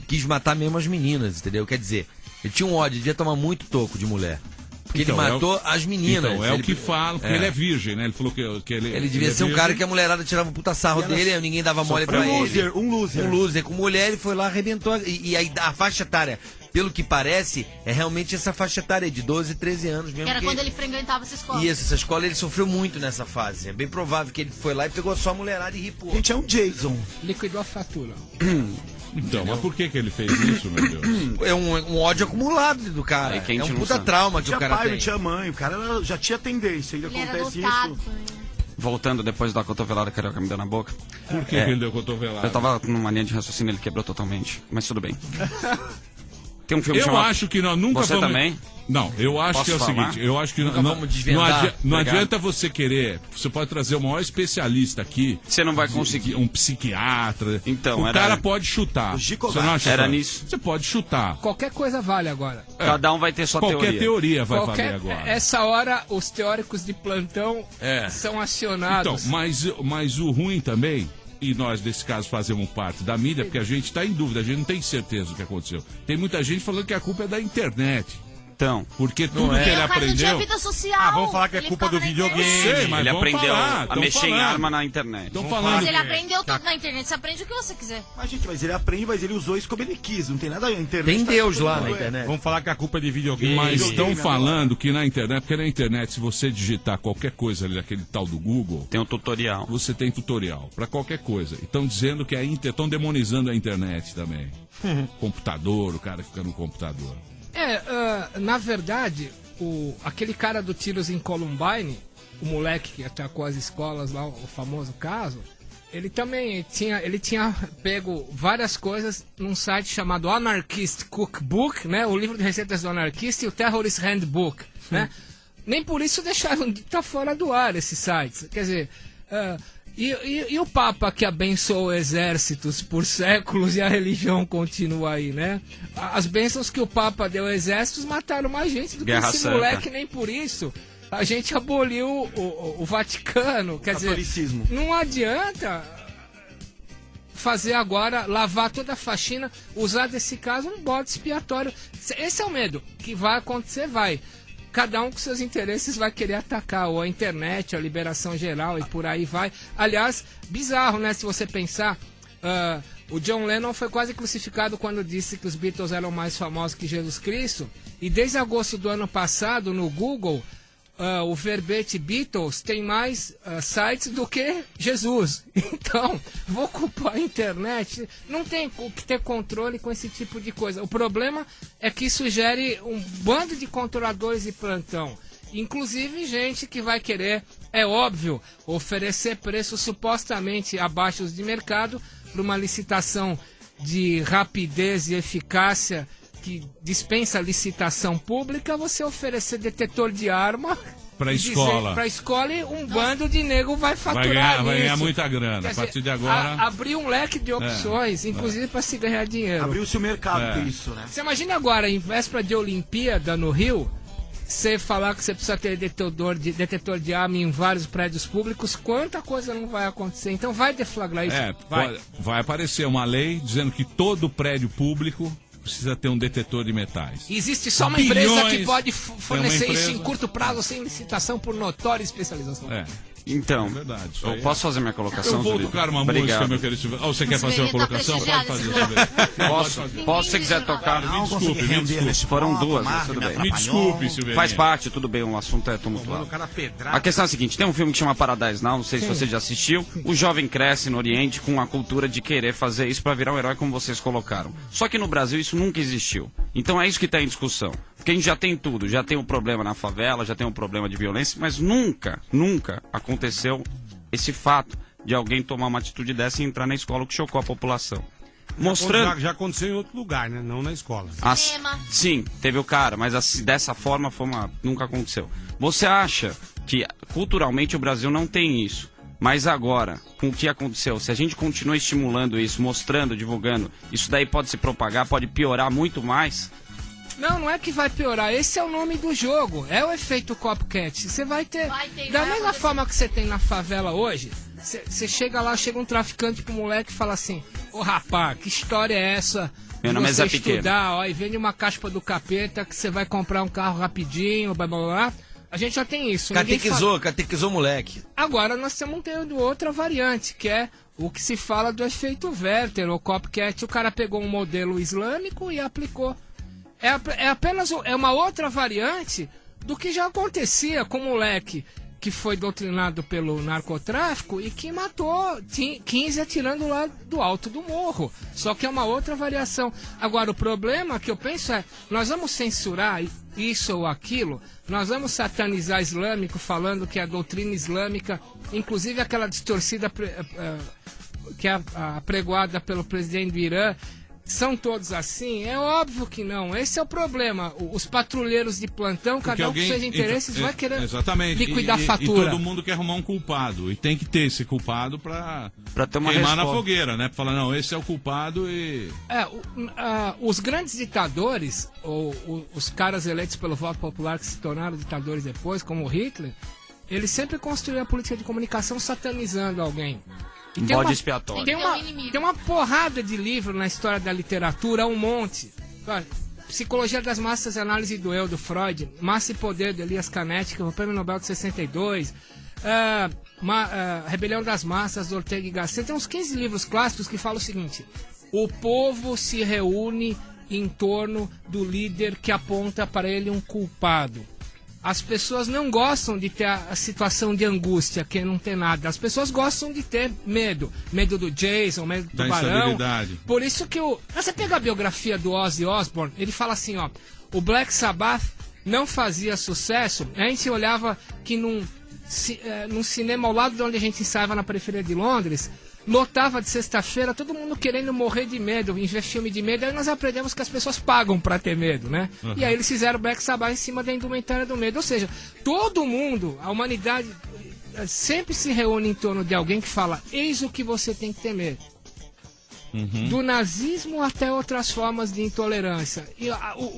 Speaker 9: quis matar mesmo as meninas, entendeu? Quer dizer, ele tinha um ódio, devia tomar muito toco de mulher. Porque
Speaker 2: Então,
Speaker 9: ele matou as meninas.
Speaker 2: Então,
Speaker 9: ele,
Speaker 2: o que falam, porque ele é virgem, né? Ele falou que
Speaker 9: Ele devia ser um cara que a mulherada tirava um puta sarro dele, ninguém dava mole pra ele.
Speaker 5: Um loser.
Speaker 9: Um loser. Com mulher, ele foi lá, arrebentou. E aí a faixa etária, pelo que parece, é realmente essa faixa etária de 12, 13 anos mesmo.
Speaker 6: Que era
Speaker 9: que-
Speaker 6: quando ele frequentava essa escola.
Speaker 9: Isso, essa escola ele sofreu muito nessa fase. É bem provável que ele foi lá e pegou só a mulherada e ripou.
Speaker 5: Gente, é um Jason.
Speaker 10: Liquidou a fatura.
Speaker 2: Então, mas por que ele fez isso, meu Deus?
Speaker 9: É um ódio acumulado do cara.
Speaker 4: Aí quem
Speaker 9: É um
Speaker 4: te não
Speaker 9: puta
Speaker 4: sabe.
Speaker 9: trauma que
Speaker 5: Tinha
Speaker 9: o cara
Speaker 5: pai,
Speaker 9: tem.
Speaker 5: não tinha mãe. O cara já tinha tendência. Ainda
Speaker 6: Ele era
Speaker 5: acontece
Speaker 6: adotado
Speaker 5: isso.
Speaker 6: também.
Speaker 4: Voltando depois da cotovelada que Carioca me deu na boca.
Speaker 2: Por que ele deu cotovelada?
Speaker 4: Eu tava numa linha de raciocínio, ele quebrou totalmente. Mas tudo bem. Tem um filme
Speaker 2: Eu
Speaker 4: chamado...
Speaker 2: acho que nós nunca
Speaker 4: Você
Speaker 2: vamos...
Speaker 4: também?
Speaker 2: Não, eu acho
Speaker 4: Posso
Speaker 2: que é o
Speaker 4: falar?
Speaker 2: seguinte, eu acho que
Speaker 9: Nunca vamos desvendar.
Speaker 2: não
Speaker 4: Obrigado.
Speaker 2: adianta você querer, você pode trazer o maior especialista aqui,
Speaker 4: Você não vai conseguir.
Speaker 2: um psiquiatra,
Speaker 4: Então,
Speaker 2: o
Speaker 4: era-
Speaker 2: cara pode chutar.
Speaker 5: O Gico
Speaker 2: Você não acha,
Speaker 4: Era
Speaker 2: Fran?
Speaker 4: nisso.
Speaker 2: Você pode chutar.
Speaker 10: Qualquer coisa vale agora.
Speaker 4: Cada um vai ter sua
Speaker 2: Qualquer teoria vai
Speaker 10: Qualquer,
Speaker 2: valer agora.
Speaker 10: Essa hora, os teóricos de plantão são acionados.
Speaker 2: Então, mas o ruim também, e nós nesse caso fazemos parte da mídia, porque a gente está em dúvida, a gente não tem certeza do que aconteceu. Tem muita gente falando que a culpa é da internet.
Speaker 4: Então,
Speaker 2: Porque tudo que ele
Speaker 6: O cara não tinha
Speaker 2: aprendeu...
Speaker 6: vida social.
Speaker 11: Vamos falar que é
Speaker 6: Ele
Speaker 11: culpa
Speaker 6: ficava
Speaker 11: do
Speaker 6: na
Speaker 11: videogame.
Speaker 6: internet.
Speaker 2: Sei, mas
Speaker 4: ele
Speaker 2: vamos
Speaker 4: aprendeu
Speaker 2: falar,
Speaker 4: a
Speaker 2: tão
Speaker 4: mexer em
Speaker 2: falando.
Speaker 4: arma na internet.
Speaker 2: Estão
Speaker 6: Mas
Speaker 2: falando...
Speaker 6: ele aprendeu tudo na internet. Você aprende o que você quiser.
Speaker 5: Mas, gente, mas ele aprende, mas ele usou isso como ele quis. Não tem nada a ver. A internet
Speaker 9: Tem
Speaker 5: tá
Speaker 9: Deus
Speaker 5: tudo
Speaker 9: lá na
Speaker 5: bem.
Speaker 9: internet.
Speaker 11: Vamos falar que a culpa é de videogame.
Speaker 2: Mas
Speaker 5: Videogame
Speaker 2: estão
Speaker 5: agora.
Speaker 2: falando que na internet, porque na internet, se você digitar qualquer coisa ali, aquele tal do Google,
Speaker 4: Tem um tutorial.
Speaker 2: você tem tutorial para qualquer coisa. E estão dizendo que estão demonizando a internet também. Computador, o cara fica no computador.
Speaker 10: Na verdade, aquele cara do Tiros em Columbine, o moleque que atacou as escolas lá, o famoso caso, ele também tinha pego várias coisas num site chamado Anarchist Cookbook, né? O livro de receitas do anarquista e o Terrorist Handbook, né? Nem por isso deixaram de estar fora do ar esses sites. Quer dizer, e o Papa que abençoou exércitos por séculos e a religião continua aí, né? As bênçãos que o Papa deu a exércitos mataram mais gente do que
Speaker 4: Guerra
Speaker 10: esse
Speaker 4: Santa.
Speaker 10: moleque, nem por isso. A gente aboliu o Vaticano, quer dizer,
Speaker 5: Catolicismo.
Speaker 10: não adianta fazer agora, lavar toda a faxina, usar desse caso um bode expiatório. Esse é o medo, que vai acontecer, vai. Cada um com seus interesses vai querer atacar ou a internet, a liberação geral e por aí vai. Aliás, bizarro, né, se você pensar, o John Lennon foi quase crucificado quando disse que os Beatles eram mais famosos que Jesus Cristo, e desde agosto do ano passado, no Google, o verbete Beatles tem mais sites do que Jesus. Então, vou culpar a internet. Não tem que ter controle com esse tipo de coisa. O problema é que isso gere um bando de controladores de plantão. Inclusive gente que vai querer, é óbvio, oferecer preços supostamente abaixo de mercado para uma licitação de rapidez e eficácia que dispensa licitação pública, você oferecer detetor de arma
Speaker 2: Pra
Speaker 10: e
Speaker 2: escola.
Speaker 10: pra escola e um bando de nego vai faturar
Speaker 2: Vai ganhar
Speaker 10: nisso.
Speaker 2: muita grana.
Speaker 10: Quer
Speaker 2: A partir
Speaker 10: dizer,
Speaker 2: de agora...
Speaker 10: abrir um leque de opções, inclusive para se ganhar dinheiro.
Speaker 5: Abriu-se o mercado com isso, né?
Speaker 10: Você imagina agora, em véspera de Olimpíada no Rio, você falar que você precisa ter detetor de arma em vários prédios públicos, quanta coisa não vai acontecer. Então vai deflagrar isso.
Speaker 2: Vai aparecer uma lei dizendo que todo prédio público precisa ter um detetor de metais.
Speaker 10: Existe só uma
Speaker 2: Bilhões.
Speaker 10: empresa que pode fornecer isso em
Speaker 2: empresa.
Speaker 10: curto prazo, sem licitação, por notória especialização.
Speaker 4: Então,
Speaker 2: verdade, isso
Speaker 4: eu
Speaker 2: aí.
Speaker 4: posso fazer minha colocação?
Speaker 2: Eu vou
Speaker 4: Zurita?
Speaker 2: tocar uma
Speaker 4: Obrigado.
Speaker 2: música, meu querido. Você quer fazer uma colocação? Pode fazer.
Speaker 4: Posso, se você quiser tocar.
Speaker 2: Me desculpe, me desculpe.
Speaker 4: Foram duas, mas tudo bem.
Speaker 2: Me desculpe, Silvio.
Speaker 4: Faz parte, tudo bem, o assunto é tumultuado. A questão é a seguinte, tem um filme que chama Paradise Now, não sei se você já assistiu. O jovem cresce no Oriente com a cultura de querer fazer isso pra virar um herói, como vocês colocaram. Só que no Brasil isso nunca existiu. Então é isso que está em discussão. Porque a gente já tem tudo, já tem um problema na favela, já tem um problema de violência, mas nunca aconteceu esse fato de alguém tomar uma atitude dessa e entrar na escola, o que chocou a população. Mostrando...
Speaker 11: Já aconteceu em outro lugar, né? Não na escola.
Speaker 4: Sim, teve o cara, mas dessa forma nunca aconteceu. Você acha que culturalmente o Brasil não tem isso? Mas agora, com o que aconteceu, se a gente continua estimulando isso, mostrando, divulgando, isso daí pode se propagar, pode piorar muito mais?
Speaker 10: Não é que vai piorar. Esse é o nome do jogo. É o efeito copycat. Você vai ter da mesma forma que você tem na favela hoje, você chega lá, chega um traficante pro moleque e fala assim: ô rapaz, que história é essa?
Speaker 4: Meu nome é Zé
Speaker 10: Pequeno. Estudar, ó, e vende uma caspa do capeta que você vai comprar um carro rapidinho, blá blá blá. A gente já tem isso.
Speaker 9: Catequizou moleque.
Speaker 10: Agora nós estamos tendo outra variante, que é o que se fala do efeito Werther, ou copycat. O cara pegou um modelo islâmico e aplicou. É apenas uma outra variante do que já acontecia com o moleque que foi doutrinado pelo narcotráfico e que matou 15 atirando lá do alto do morro. Só que é uma outra variação. Agora, o problema que eu penso é, nós vamos censurar isso ou aquilo, nós vamos satanizar islâmico falando que a doutrina islâmica, inclusive aquela distorcida que é apregoada pelo presidente do Irã, são todos assim? É óbvio que não. Esse é o problema. Os patrulheiros de plantão, cada um com seus interesses, vai querer liquidar a fatura.
Speaker 2: E todo mundo quer arrumar um culpado. E tem que ter esse culpado pra
Speaker 4: ter uma
Speaker 2: queimar
Speaker 4: resposta
Speaker 2: na fogueira, né? Pra falar, não, esse é o culpado e...
Speaker 10: Os grandes ditadores, ou os caras eleitos pelo voto popular que se tornaram ditadores depois, como o Hitler, eles sempre construíram a política de comunicação satanizando alguém.
Speaker 4: Um bode expiatório.
Speaker 10: Tem uma porrada de livro na história da literatura, um monte. Psicologia das Massas, Análise do Eu, do Freud, Massa e Poder, de Elias Canetti, que é o Prêmio Nobel de 62, Rebelião das Massas, do Ortega y Gasset. Tem uns 15 livros clássicos que falam o seguinte: o povo se reúne em torno do líder que aponta para ele um culpado. As pessoas não gostam de ter a situação de angústia, que não tem nada. As pessoas gostam de ter medo. Medo do Jason, medo do tubarão. Por isso que você pega a biografia do Ozzy Osbourne, ele fala assim, ó, o Black Sabbath não fazia sucesso. A gente olhava que num cinema ao lado de onde a gente ensaiava na periferia de Londres, lotava de sexta-feira, todo mundo querendo morrer de medo, em ver filme de medo. Aí nós aprendemos que as pessoas pagam pra ter medo, né? Uhum. E aí eles fizeram Black Sabbath em cima da indumentária do medo. Ou seja, todo mundo, a humanidade sempre se reúne em torno de alguém que fala: eis o que você tem que temer. Uhum. Do nazismo até outras formas de intolerância. E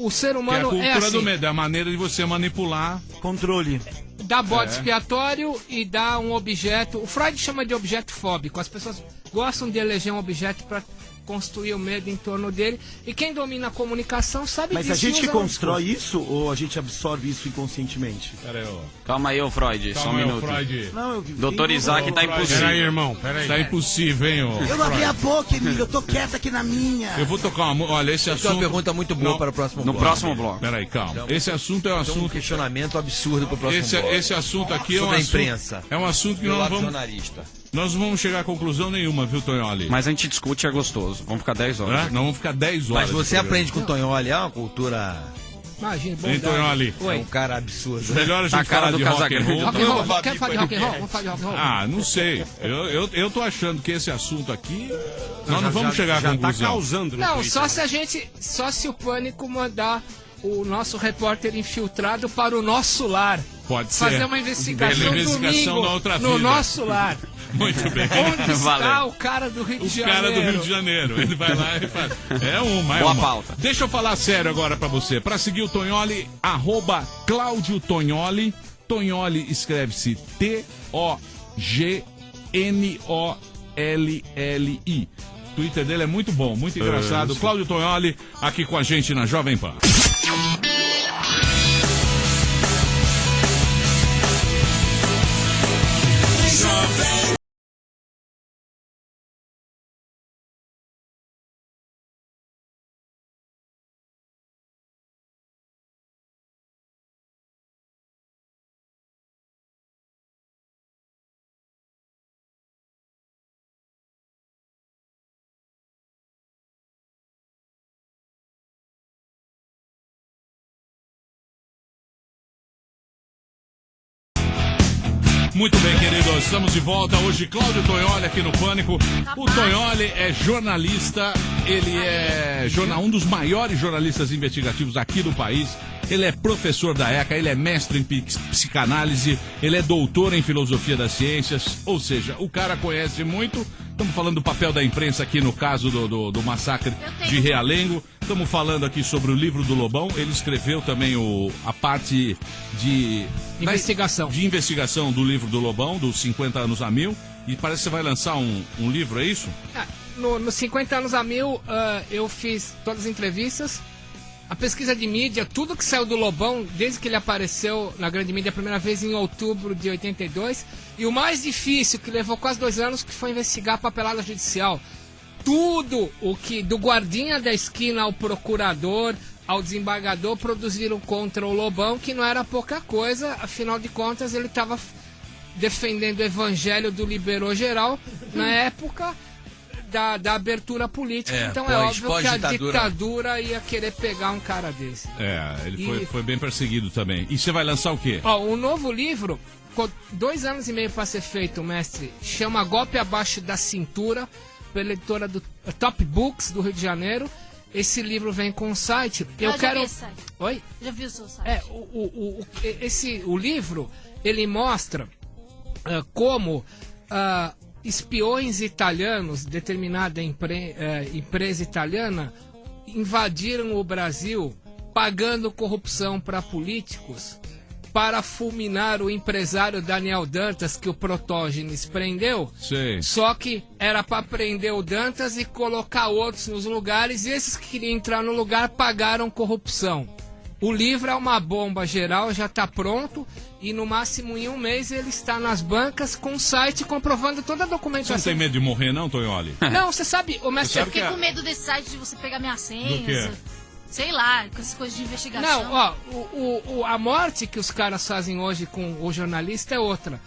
Speaker 10: o ser humano
Speaker 2: é a cultura
Speaker 10: assim,
Speaker 2: do medo, é a maneira de você manipular.
Speaker 5: Controle.
Speaker 10: Dá bode expiatório e dá um objeto. O Freud chama de objeto fóbico. As pessoas gostam de eleger um objeto para construir o medo em torno dele. E quem domina a comunicação sabe
Speaker 5: disso. Mas a gente que constrói isso ou a gente absorve isso inconscientemente?
Speaker 2: Pera aí,
Speaker 4: calma aí, ô Freud, só um minuto.
Speaker 2: Freud.
Speaker 5: Não,
Speaker 4: Doutor Isaac tá impossível.
Speaker 11: Pera aí, irmão, pera aí.
Speaker 2: Tá impossível, hein, ô.
Speaker 5: Eu não abri a boca, Emílio, eu tô quieto aqui na minha.
Speaker 2: Eu vou tocar uma... Olha, esse assunto...
Speaker 9: É uma pergunta muito boa para o próximo bloco.
Speaker 4: No próximo bloco.
Speaker 2: Pera aí, calma.
Speaker 9: Então,
Speaker 2: esse assunto é um assunto...
Speaker 9: um questionamento absurdo para o próximo bloco.
Speaker 2: Esse assunto aqui é um
Speaker 9: sobre a
Speaker 2: assunto...
Speaker 9: imprensa.
Speaker 2: É um assunto que nós vamos...
Speaker 9: jornalista.
Speaker 2: Nós não vamos chegar a conclusão nenhuma, viu, Tonholi?
Speaker 4: Mas a gente discute, é gostoso. Vamos ficar 10 horas.
Speaker 2: Não, vamos ficar 10 horas.
Speaker 9: Mas você aprende com o Tonholi, é uma cultura...
Speaker 10: Imagina, bom.
Speaker 2: Hein, Tonholi?
Speaker 9: É um cara absurdo.
Speaker 2: Melhor a gente falar de rock and roll.
Speaker 10: Rock and roll, quer falar de rock and roll? Vamos falar de rock and roll.
Speaker 2: Ah, não sei. Eu tô achando que esse assunto aqui, nós não vamos chegar à conclusão.
Speaker 11: Tá causando no
Speaker 10: Não,
Speaker 11: Twitter.
Speaker 10: só se o Pânico mandar o nosso repórter infiltrado para o nosso lar.
Speaker 2: Pode ser.
Speaker 10: Fazer uma investigação domingo
Speaker 2: da outra
Speaker 10: no
Speaker 2: vida.
Speaker 10: nosso lar.
Speaker 2: Muito bem.
Speaker 10: Onde está o cara do Rio de Janeiro?
Speaker 2: O cara do Rio de Janeiro. Ele vai lá e faz.
Speaker 4: Boa pauta.
Speaker 2: Deixa eu falar sério agora pra você. Pra seguir o Tonholi, @Cláudio Tonholi. Tonholi escreve-se TOGNOLLI. O Twitter dele é muito bom, muito engraçado. Cláudio Tonholi aqui com a gente na Jovem Pan. Muito bem, queridos, estamos de volta. Hoje, Cláudio Tonholi aqui no Pânico. O Tonholi é jornalista, ele é um dos maiores jornalistas investigativos aqui do país. Ele é professor da ECA, ele é mestre em psicanálise, ele é doutor em filosofia das ciências, ou seja, o cara conhece muito. Estamos falando do papel da imprensa aqui no caso do massacre de Realengo. Estamos falando aqui sobre o livro do Lobão. Ele escreveu também a parte de investigação do livro do Lobão, dos 50 anos a 1000. E parece que você vai lançar um livro, é isso?
Speaker 10: Nos 50 anos a 1000, eu fiz todas as entrevistas. A pesquisa de mídia, tudo que saiu do Lobão, desde que ele apareceu na grande mídia a primeira vez em outubro de 82. E o mais difícil, que levou quase 2 anos, que foi investigar a papelada judicial. Tudo o que, do guardinha da esquina ao procurador, ao desembargador, produziram contra o Lobão, que não era pouca coisa. Afinal de contas, ele estava defendendo o evangelho do liberou geral na época da abertura política. Então é óbvio que a ditadura ia querer pegar um cara desse.
Speaker 2: Ele foi bem perseguido também. E você vai lançar o quê?
Speaker 10: Ó, um novo livro, com 2 anos e meio para ser feito, mestre, chama Golpe Abaixo da Cintura, pela editora do Top Books do Rio de Janeiro. Esse livro vem com o site. Eu quero.
Speaker 6: Vi esse site.
Speaker 10: Oi?
Speaker 6: Já vi o seu site.
Speaker 10: O livro, ele mostra como espiões italianos, determinada empresa italiana, invadiram o Brasil pagando corrupção para políticos para fulminar o empresário Daniel Dantas, que o Protógenes prendeu.
Speaker 2: Sim.
Speaker 10: Só que era para prender o Dantas e colocar outros nos lugares, e esses que queriam entrar no lugar pagaram corrupção. O livro é uma bomba geral, já está pronto, e no máximo em 1 mês ele está nas bancas com um site comprovando toda a documentação.
Speaker 2: Você não tem medo de morrer não, Tonholi?
Speaker 10: Não, você sabe, o mestre...
Speaker 6: Eu fiquei com medo desse site de você pegar minhas senhas.
Speaker 2: Do quê?
Speaker 6: Sei lá, com essas coisas de investigação.
Speaker 10: Não, ó, a morte que os caras fazem hoje com o jornalista é outra.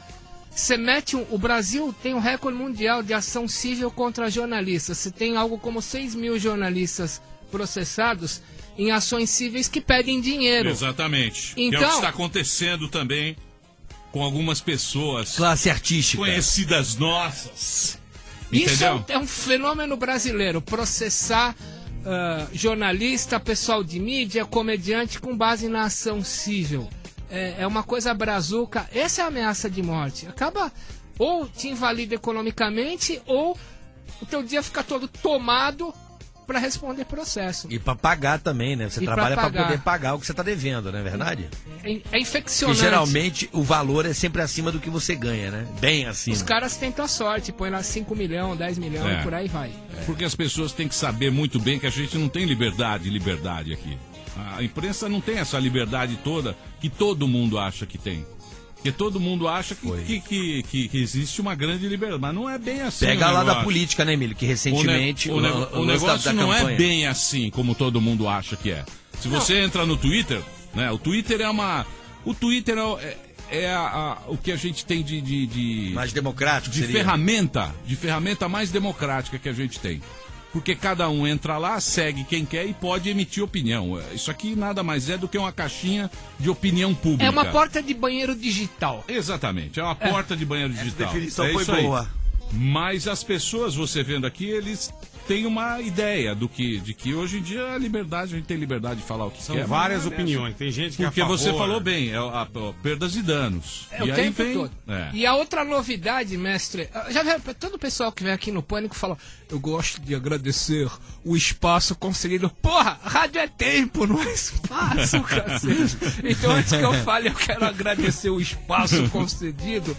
Speaker 10: Você mete o Brasil tem um recorde mundial de ação civil contra jornalistas. Você tem algo como 6 mil jornalistas processados em ações cíveis que pedem dinheiro.
Speaker 2: Exatamente.
Speaker 10: Então,
Speaker 2: que é o que está acontecendo também com algumas pessoas.
Speaker 9: Classe artística.
Speaker 2: Conhecidas nossas.
Speaker 10: Isso
Speaker 2: Entendeu?
Speaker 10: é um fenômeno brasileiro. Processar jornalista, pessoal de mídia, comediante com base na ação civil. É uma coisa brazuca. Essa é a ameaça de morte. Acaba ou te invalida economicamente ou o teu dia fica todo tomado para responder processo.
Speaker 9: E para pagar também, né? Você trabalha para poder pagar o que você tá devendo, não é verdade?
Speaker 10: É infeccionante.
Speaker 9: Porque geralmente o valor é sempre acima do que você ganha, né? Bem acima.
Speaker 10: Os caras tentam a sorte, põe lá 5 milhões, 10 milhões e por aí vai.
Speaker 2: Porque as pessoas têm que saber muito bem que a gente não tem liberdade aqui. A imprensa não tem essa liberdade toda que todo mundo acha que tem. Porque todo mundo acha que existe uma grande liberdade, mas não é bem assim.
Speaker 9: Pega lá da política, né, Emílio? Que recentemente
Speaker 2: o negócio não é bem assim como todo mundo acha que é. Se você entra no Twitter, né? O Twitter é uma. O Twitter o que a gente tem de
Speaker 9: mais democrático,
Speaker 2: de ferramenta mais democrática que a gente tem. Porque cada um entra lá, segue quem quer e pode emitir opinião. Isso aqui nada mais é do que uma caixinha de opinião pública.
Speaker 10: É uma porta de banheiro digital.
Speaker 2: Exatamente, é uma porta de banheiro digital.
Speaker 5: Essa definição foi boa.
Speaker 2: Mas as pessoas, você vendo aqui, eles têm uma ideia de que hoje em dia a gente tem liberdade de falar o que quer.
Speaker 11: São várias opiniões, tem gente que
Speaker 2: porque você falou bem, perdas e danos.
Speaker 10: É o tempo todo. E a outra novidade, mestre, já viu, todo o pessoal que vem aqui no Pânico fala, eu gosto de agradecer o espaço concedido. Porra, rádio é tempo, não é espaço, cacete. Então antes que eu fale, eu quero agradecer o espaço concedido.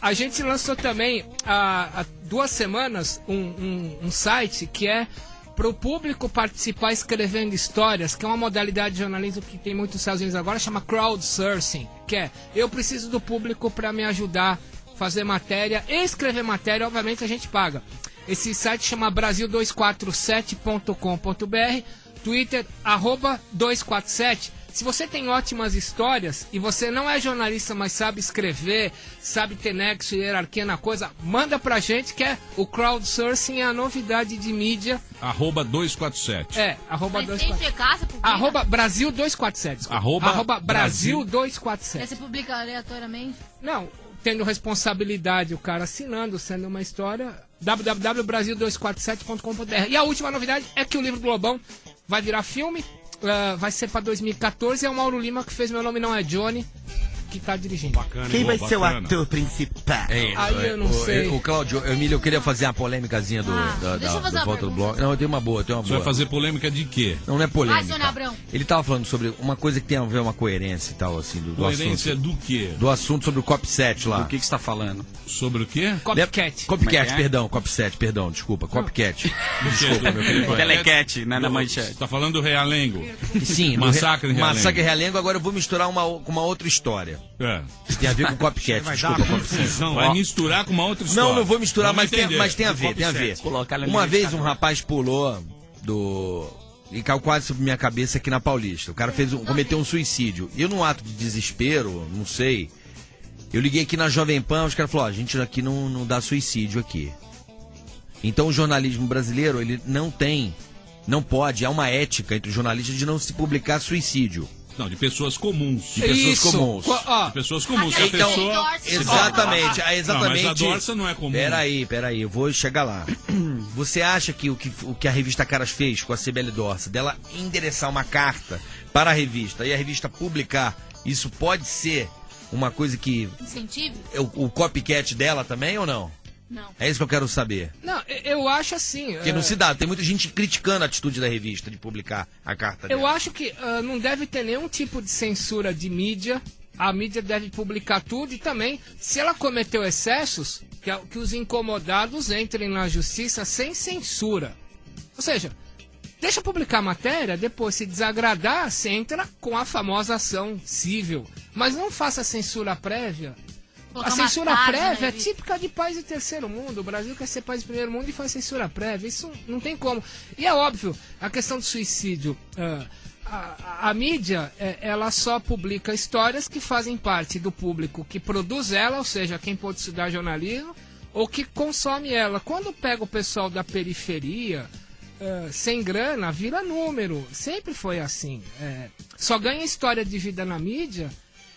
Speaker 10: A gente lançou também há 2 semanas um site que é para o público participar escrevendo histórias, que é uma modalidade de jornalismo que tem muito nos Estados Unidos agora, chama crowdsourcing, que é eu preciso do público para me ajudar a fazer matéria e escrever matéria, obviamente a gente paga. Esse site chama brasil247.com.br, Twitter @247. Se você tem ótimas histórias e você não é jornalista, mas sabe escrever, sabe ter nexo e hierarquia na coisa, manda pra gente que o crowdsourcing é a novidade de mídia.
Speaker 2: @247.
Speaker 10: @247. @Brasil247. @Brasil247.
Speaker 6: Você publica aleatoriamente?
Speaker 10: Não, tendo responsabilidade, o cara assinando, sendo uma história, www.brasil247.com.br. E a última novidade é que o livro do Lobão vai virar filme. Vai ser pra 2014. É o Mauro Lima que fez Meu Nome Não É Johnny, que tá dirigindo.
Speaker 11: Bacana,
Speaker 5: quem vai ser o ator principal?
Speaker 10: Aí eu não sei.
Speaker 9: O Cláudio, Emílio, eu queria fazer uma polêmicazinha da volta do bloco. Não, eu tenho uma boa,
Speaker 2: Você vai fazer polêmica de quê?
Speaker 9: Não é polêmica.
Speaker 6: Sônia Abrão.
Speaker 9: Ele tava falando sobre uma coisa que tem a ver uma coerência e tal, assim, do
Speaker 2: coerência
Speaker 9: assunto.
Speaker 2: do quê?
Speaker 9: Do assunto sobre o COP7 lá.
Speaker 4: Do que você tá falando?
Speaker 2: Sobre o quê?
Speaker 10: Copycat.
Speaker 9: Copycat, perdão, COP7, perdão, desculpa. Copycat.
Speaker 2: Desculpa, meu querido.
Speaker 4: Telecat, né, na manchete.
Speaker 2: Você tá falando do Realengo?
Speaker 9: Sim,
Speaker 2: Massacre em Realengo.
Speaker 9: Massacre em Realengo, agora eu vou misturar com uma outra história. Tem a ver com o Copycat, desculpa.
Speaker 2: Vai misturar com uma outra história.
Speaker 9: Não vou misturar, mas tem a ver, tem a ver. Uma vez um rapaz pulou e caiu quase sobre minha cabeça aqui na Paulista. O cara cometeu um suicídio. Eu, num ato de desespero, não sei, Eu liguei aqui na Jovem Pan, os caras falaram, a gente aqui não dá suicídio aqui. Então o jornalismo brasileiro, ele não pode, há uma ética entre os jornalistas de não se publicar suicídio.
Speaker 2: Não, de pessoas comuns.
Speaker 9: De pessoas comuns.
Speaker 2: De pessoas comuns. Que a
Speaker 9: Então,
Speaker 2: pessoa...
Speaker 9: exatamente.
Speaker 2: Não, mas a Dorsa não é comum.
Speaker 9: Peraí, eu vou chegar lá. Você acha que o que a revista Caras fez com a Cibele Dorsa, dela endereçar uma carta para a revista e a revista publicar, isso pode ser uma coisa que...
Speaker 6: Incentive?
Speaker 9: O copycat dela também ou não?
Speaker 6: Não.
Speaker 9: É isso que eu quero saber.
Speaker 10: Não, eu acho assim...
Speaker 9: Porque não se dá, tem muita gente criticando a atitude da revista de publicar a carta dela.
Speaker 10: Eu acho que não deve ter nenhum tipo de censura de mídia. A mídia deve publicar tudo e também, se ela cometeu excessos, que os incomodados entrem na justiça sem censura. Ou seja, deixa publicar a matéria, depois se desagradar, você entra com a famosa ação civil. Mas não faça censura prévia. A censura prévia é típica de país de terceiro mundo. O Brasil quer ser país de primeiro mundo e faz censura prévia. Isso não tem como. E é óbvio, a questão do suicídio. A mídia, ela só publica histórias que fazem parte do público que produz ela, ou seja, quem pode estudar jornalismo, ou que consome ela. Quando pega o pessoal da periferia, sem grana, vira número. Sempre foi assim. Só ganha história de vida na mídia.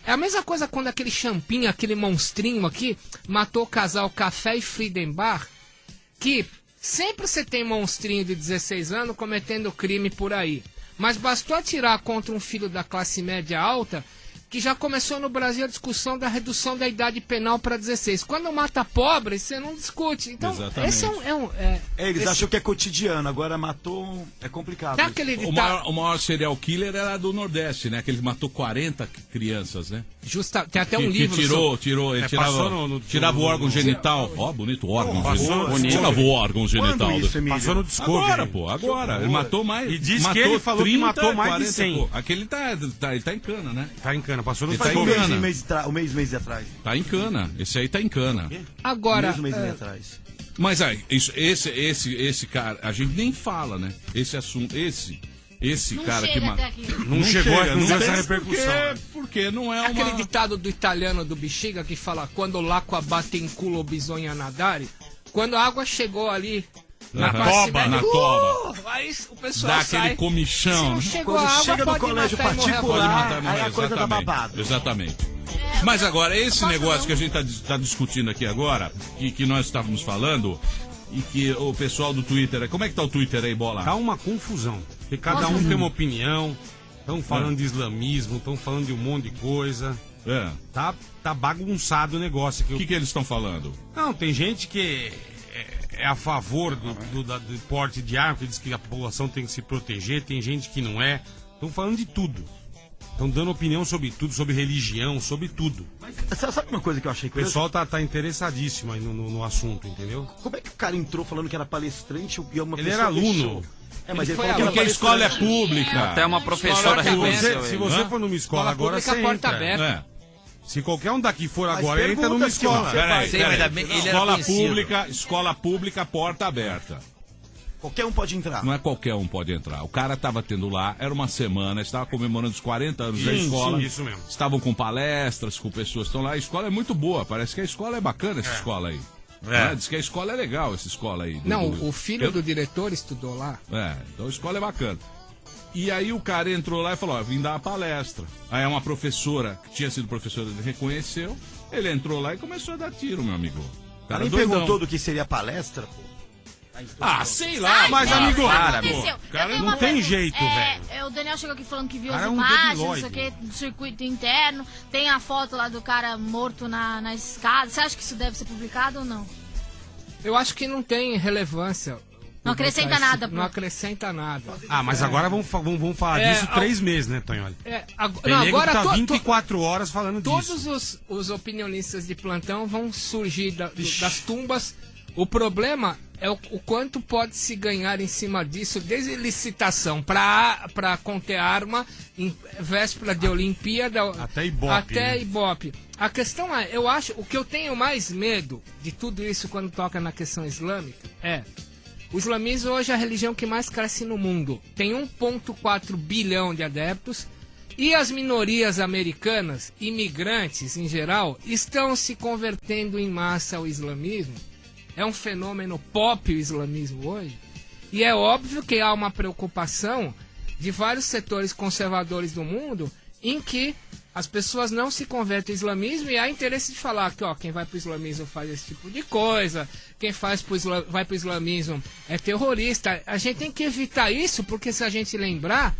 Speaker 10: É a mesma coisa quando aquele champinho, aquele monstrinho aqui, matou o casal Café e Friedenbach, que sempre você tem monstrinho de 16 anos cometendo crime por aí. Mas bastou atirar contra um filho da classe média alta, que já começou no Brasil a discussão da redução da idade penal para 16. Quando mata pobre, você não discute. Então,
Speaker 2: exatamente.
Speaker 10: Esse
Speaker 5: eles acham que é cotidiano, agora matou, é complicado.
Speaker 10: Tá aquele
Speaker 2: o maior serial killer era do Nordeste, né? Aquele que matou 40 crianças, né?
Speaker 10: Tem até um livro.
Speaker 2: Ele tirava o órgão genital. Ó, bonito órgão genital. Tirava o órgão genital.
Speaker 11: Passou no Discovery.
Speaker 2: Agora. Ele matou mais.
Speaker 11: E diz que ele falou 30, que matou mais 40, de 100.
Speaker 2: Aquele tá em cana, né?
Speaker 11: Tá em cana, passou no
Speaker 2: Discovery.
Speaker 5: Um mês atrás.
Speaker 2: Tá em cana. Esse aí tá em cana.
Speaker 10: Agora.
Speaker 5: Um mês atrás.
Speaker 2: Mas aí, esse cara, a gente nem fala, né? Esse assunto, esse
Speaker 6: não
Speaker 2: cara que matou.
Speaker 11: Não chegou essa repercussão.
Speaker 2: Porque não é uma.
Speaker 10: Aquele ditado do italiano do Bexiga que fala: quando l'acqua bate in culo bisogna nadare. Quando a água chegou ali na
Speaker 2: toba,
Speaker 10: aí o pessoal
Speaker 2: dá aquele comichão.
Speaker 10: Se não chegou
Speaker 5: Quando
Speaker 10: a água,
Speaker 5: chega no colégio particular, aí a coisa tá babado.
Speaker 2: Exatamente. Mas agora, esse negócio que a gente tá discutindo aqui agora, que nós estávamos falando, e que o pessoal do Twitter... Como é que tá o Twitter aí, Bola?
Speaker 11: Tá uma confusão. Porque cada um tem uma opinião, estão falando de islamismo, estão falando de um monte de coisa. Tá bagunçado o negócio.
Speaker 2: O que eles estão falando?
Speaker 11: Não, tem gente que é a favor do porte de arma, que diz que a população tem que se proteger, tem gente que não é. Estão falando de tudo. Estão dando opinião sobre tudo, sobre religião, sobre tudo.
Speaker 5: Mas sabe uma coisa que eu achei
Speaker 11: curioso? O pessoal tá interessadíssimo aí no assunto, entendeu?
Speaker 5: Como é que o cara entrou falando que era palestrante e uma
Speaker 11: Ele era aluno.
Speaker 5: Mas ele
Speaker 2: falou que porque a escola é pública.
Speaker 4: Até uma professora reconheceu.
Speaker 11: Se você for numa escola agora, você
Speaker 10: porta
Speaker 11: entra.
Speaker 10: aberta.
Speaker 11: Se qualquer um daqui for agora, entra numa escola.
Speaker 2: Peraí. Escola pública, porta aberta.
Speaker 5: Qualquer um pode entrar.
Speaker 2: Não é qualquer um pode entrar. O cara estava tendo lá, era uma semana, estava comemorando os 40 anos da escola.
Speaker 11: Sim, isso mesmo.
Speaker 2: Estavam com palestras, com pessoas que estão lá. A escola é muito boa, parece que a escola é bacana, essa escola aí. Diz que a escola é legal, essa escola aí.
Speaker 10: O filho do diretor estudou lá.
Speaker 2: Então a escola é bacana. E aí o cara entrou lá e falou, vim dar uma palestra. Aí uma professora, que tinha sido professora, ele reconheceu. Ele entrou lá e começou a dar tiro, meu amigo. O cara
Speaker 5: perguntou do que seria palestra, pô.
Speaker 2: Sei lá, mas amigo,
Speaker 11: cara, não tem jeito, velho.
Speaker 6: O Daniel chegou aqui falando que viu as imagens, não sei o que, do circuito interno. Tem a foto lá do cara morto na escada. Você acha que isso deve ser publicado ou não?
Speaker 10: Eu acho que não tem relevância.
Speaker 6: Não acrescenta nada, pô.
Speaker 10: Não acrescenta nada.
Speaker 11: Mas agora vamos falar disso 3 meses, né, Tonholi? Agora tá 24 horas falando disso.
Speaker 10: Todos os opinionistas de plantão vão surgir das tumbas. O problema é o quanto pode se ganhar em cima disso, desde licitação para conter arma, em véspera de Olimpíada,
Speaker 11: até Ibope.
Speaker 10: Até Ibope. A questão é, eu acho, o que eu tenho mais medo de tudo isso quando toca na questão islâmica é... O islamismo hoje é a religião que mais cresce no mundo. Tem 1,4 bilhão de adeptos E as minorias americanas, imigrantes em geral, estão se convertendo em massa ao islamismo. É um fenômeno pop o islamismo hoje. E é óbvio que há uma preocupação de vários setores conservadores do mundo em que as pessoas não se convertem ao islamismo e há interesse de falar que quem vai para o islamismo faz esse tipo de coisa, quem vai para o islamismo é terrorista. A gente tem que evitar isso, porque se a gente lembrar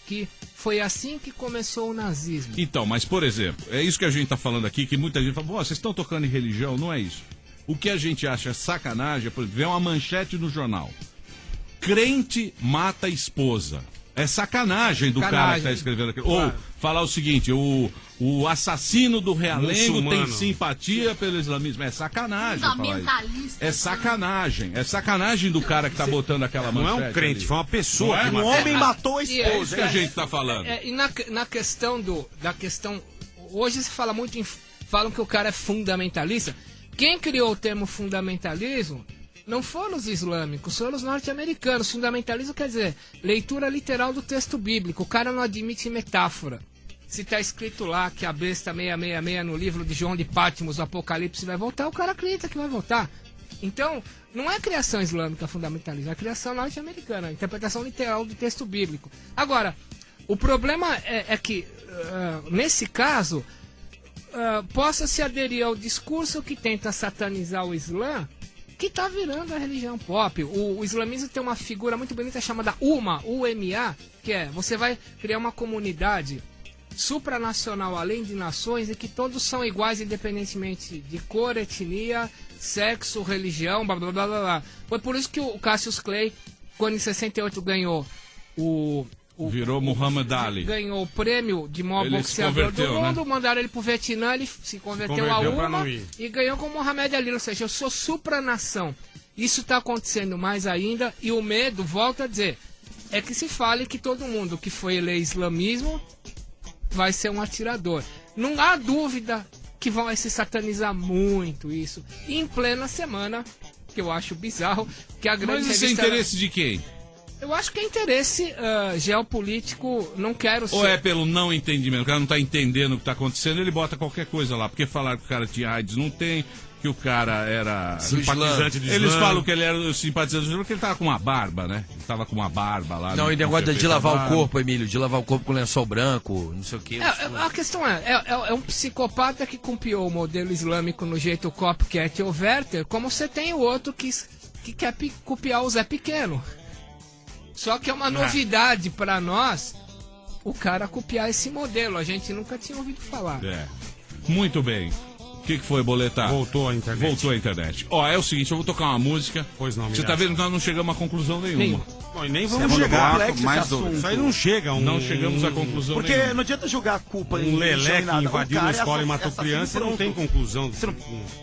Speaker 10: que foi assim que começou o nazismo.
Speaker 2: Então, mas por exemplo, é isso que a gente tá falando aqui, que muita gente fala, vocês estão tocando em religião, não é isso. O que a gente acha sacanagem, por exemplo, vem uma manchete no jornal. Crente mata a esposa. É sacanagem do cara que tá escrevendo aquilo. Claro. Ou falar o seguinte, o assassino do Realengo tem simpatia pelo islamismo. É sacanagem falar isso. É sacanagem. É sacanagem do cara que tá botando aquela manchete.
Speaker 11: Não é um crente,
Speaker 2: ali.
Speaker 11: Foi uma pessoa.
Speaker 2: É?
Speaker 5: Um homem matou a esposa.
Speaker 2: É isso que a gente tá falando.
Speaker 10: E na questão da questão... Hoje se fala muito falam que o cara é fundamentalista. Quem criou o termo fundamentalismo não foram os islâmicos, foram os norte-americanos. Fundamentalismo quer dizer leitura literal do texto bíblico. O cara não admite metáfora. Se está escrito lá que a besta 666 no livro de João de Patmos, o Apocalipse, vai voltar, o cara acredita que vai voltar. Então, não é criação islâmica fundamentalismo, é criação norte-americana, interpretação literal do texto bíblico. Agora, o problema é que, nesse caso, possa se aderir ao discurso que tenta satanizar o Islã, que está virando a religião pop. O islamismo tem uma figura muito bonita chamada UMA, que é, você vai criar uma comunidade supranacional além de nações e que todos são iguais independentemente de cor, etnia, sexo, religião, blá blá blá blá. Foi por isso que o Cassius Clay, quando em 68 ganhou
Speaker 2: virou Muhammad Ali.
Speaker 10: Ganhou o prêmio de maior boxeador do mundo, mandaram ele pro Vietnã, ele se converteu a UMA e ganhou com Muhammad Ali. Ou seja, eu sou supranação. Isso está acontecendo mais ainda e o medo, volto a dizer, é que se fale que todo mundo que foi eleger islamismo vai ser um atirador. Não há dúvida que vai se satanizar muito isso. E em plena semana, que eu acho bizarro, que a grande
Speaker 2: Mas isso é interesse de quem?
Speaker 10: Eu acho que é interesse geopolítico, não quero ser...
Speaker 2: Ou é pelo não entendimento, o cara não tá entendendo o que tá acontecendo, ele bota qualquer coisa lá, porque falaram que o cara tinha AIDS, não tem, que o cara era
Speaker 11: simpatizante do Islã.
Speaker 2: Eles falam que ele era simpatizante do Islã porque ele tava com uma barba, né? Ele tava com uma barba lá.
Speaker 9: Não, e negócio de lavar o corpo, Emílio, de lavar o corpo com lençol branco, não sei o quê.
Speaker 10: A questão é um psicopata que copiou o modelo islâmico no jeito copycat ou Werther, como você tem o outro que quer copiar o Zé Pequeno. Só que é uma novidade pra nós o cara copiar esse modelo. A gente nunca tinha ouvido falar.
Speaker 2: Muito bem. O que foi, Boletar?
Speaker 11: Voltou a internet.
Speaker 2: Voltou a internet. É o seguinte, eu vou tocar uma música.
Speaker 11: Pois não,
Speaker 2: você tá vendo que nós não chegamos a conclusão nenhuma.
Speaker 11: Não, e nem vamos chegar.
Speaker 5: Isso
Speaker 11: aí não chega.
Speaker 2: Não chegamos a conclusão
Speaker 5: porque
Speaker 2: nenhuma.
Speaker 5: não adianta jogar a culpa
Speaker 11: em Lelé que invadiu uma escola e matou criança, não tem conclusão.
Speaker 5: Você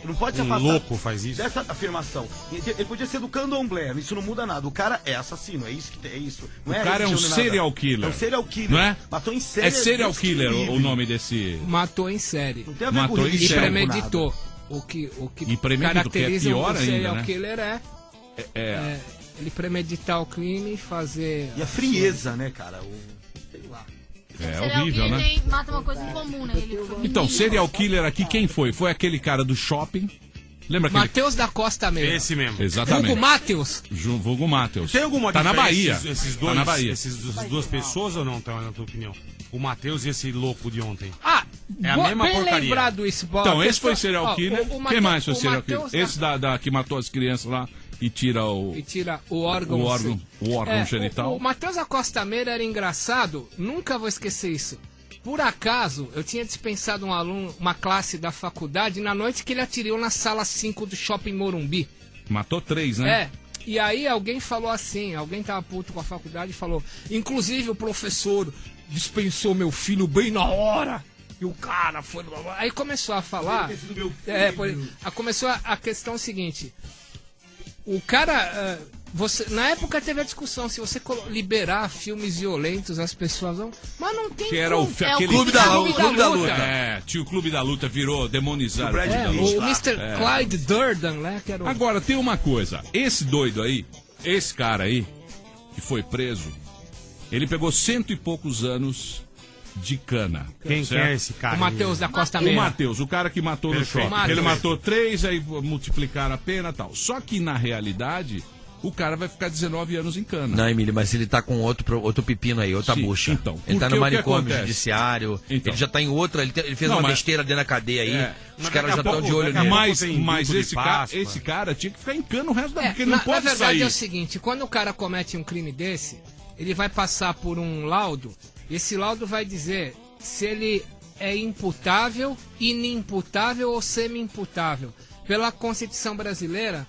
Speaker 5: não pode se afastar
Speaker 11: louco faz isso.
Speaker 5: Dessa afirmação. Ele podia ser do candomblé, isso não muda nada. O cara é assassino, é isso que é isso.
Speaker 2: Não o cara é um serial killer.
Speaker 5: É um serial killer.
Speaker 2: Não é?
Speaker 5: Matou em série.
Speaker 2: É serial killer o nome desse...
Speaker 10: Matou em série.
Speaker 5: Não tem a ver com
Speaker 10: e premeditou. O que caracteriza
Speaker 2: que é pior
Speaker 10: o serial
Speaker 2: ainda,
Speaker 10: killer ele premeditar o crime e fazer...
Speaker 5: E a frieza, né, cara? Sei lá.
Speaker 2: É horrível, né?
Speaker 6: Mata uma coisa em comum, né?
Speaker 2: Então, serial killer aqui, quem foi? Foi aquele cara do shopping. Lembra aquele...
Speaker 10: Matheus da Costa mesmo.
Speaker 11: Esse mesmo.
Speaker 2: Exatamente.
Speaker 10: Vulgo Matheus.
Speaker 2: Vulgo Matheus.
Speaker 11: Tem alguma
Speaker 2: diferença?
Speaker 11: Tá na Bahia.
Speaker 2: Tá na Bahia.
Speaker 11: Essas duas pessoas ou não, na tua opinião? O Matheus e esse louco de ontem.
Speaker 10: É a mesma bem porcaria. Lembrado isso, Bola.
Speaker 2: Então, esse foi serial killer. Quem mais foi serial killer? Esse que matou as crianças lá e tira
Speaker 10: o órgão
Speaker 2: genital.
Speaker 10: O Matheus Acosta Meira era engraçado, nunca vou esquecer isso. Por acaso, eu tinha dispensado um aluno, uma classe da faculdade, na noite que ele atirou na sala 5 do Shopping Morumbi.
Speaker 2: Matou 3, né?
Speaker 10: E aí alguém falou assim, alguém tava puto com a faculdade e falou, inclusive o professor dispensou meu filho bem na hora. E o cara foi... Aí começou a falar... começou a questão seguinte. O cara... na época teve a discussão se você liberar filmes violentos, as pessoas vão... Mas não tem...
Speaker 2: Que era aquele
Speaker 9: Clube da Luta.
Speaker 2: O Clube da Luta virou demonizado.
Speaker 10: O Mr. Clyde Durden, né? Que era
Speaker 2: Agora, tem uma coisa. Esse doido aí, esse cara aí, que foi preso, ele pegou 100 e poucos anos de cana.
Speaker 11: Quem
Speaker 2: certo?
Speaker 11: é esse cara?
Speaker 10: O Matheus da Costa
Speaker 2: O
Speaker 10: Meia.
Speaker 2: Matheus, o cara que matou no shopping.
Speaker 10: Matheus.
Speaker 2: Ele matou 3, aí multiplicaram a pena e tal. Só que, na realidade, o cara vai ficar 19 anos em cana.
Speaker 9: Não, Emílio, mas ele tá com outro pepino aí, outra
Speaker 2: Sim,
Speaker 9: bucha.
Speaker 2: então,
Speaker 9: ele tá
Speaker 2: porque
Speaker 9: no
Speaker 2: o que
Speaker 9: manicômio
Speaker 2: acontece?
Speaker 9: judiciário,
Speaker 2: Então.
Speaker 9: ele já tá em outra, ele fez
Speaker 2: Não,
Speaker 9: uma
Speaker 2: mas-
Speaker 9: besteira dentro da cadeia aí, os
Speaker 11: Mas
Speaker 9: caras
Speaker 11: daqui
Speaker 9: já
Speaker 11: a
Speaker 9: estão
Speaker 11: pouco-
Speaker 9: de olho
Speaker 11: daqui a
Speaker 9: nele.
Speaker 11: pouco
Speaker 2: Mas,
Speaker 11: tem
Speaker 2: mas
Speaker 11: indulto de
Speaker 2: esse
Speaker 11: Páscoa.
Speaker 2: cara tinha que ficar em cana o resto da vida, porque ele não
Speaker 10: na
Speaker 2: pode
Speaker 10: verdade
Speaker 2: sair.
Speaker 10: é o seguinte, quando o cara comete um crime desse, ele vai passar por um laudo, esse laudo vai dizer se ele é imputável, inimputável ou semi-imputável. Pela Constituição brasileira,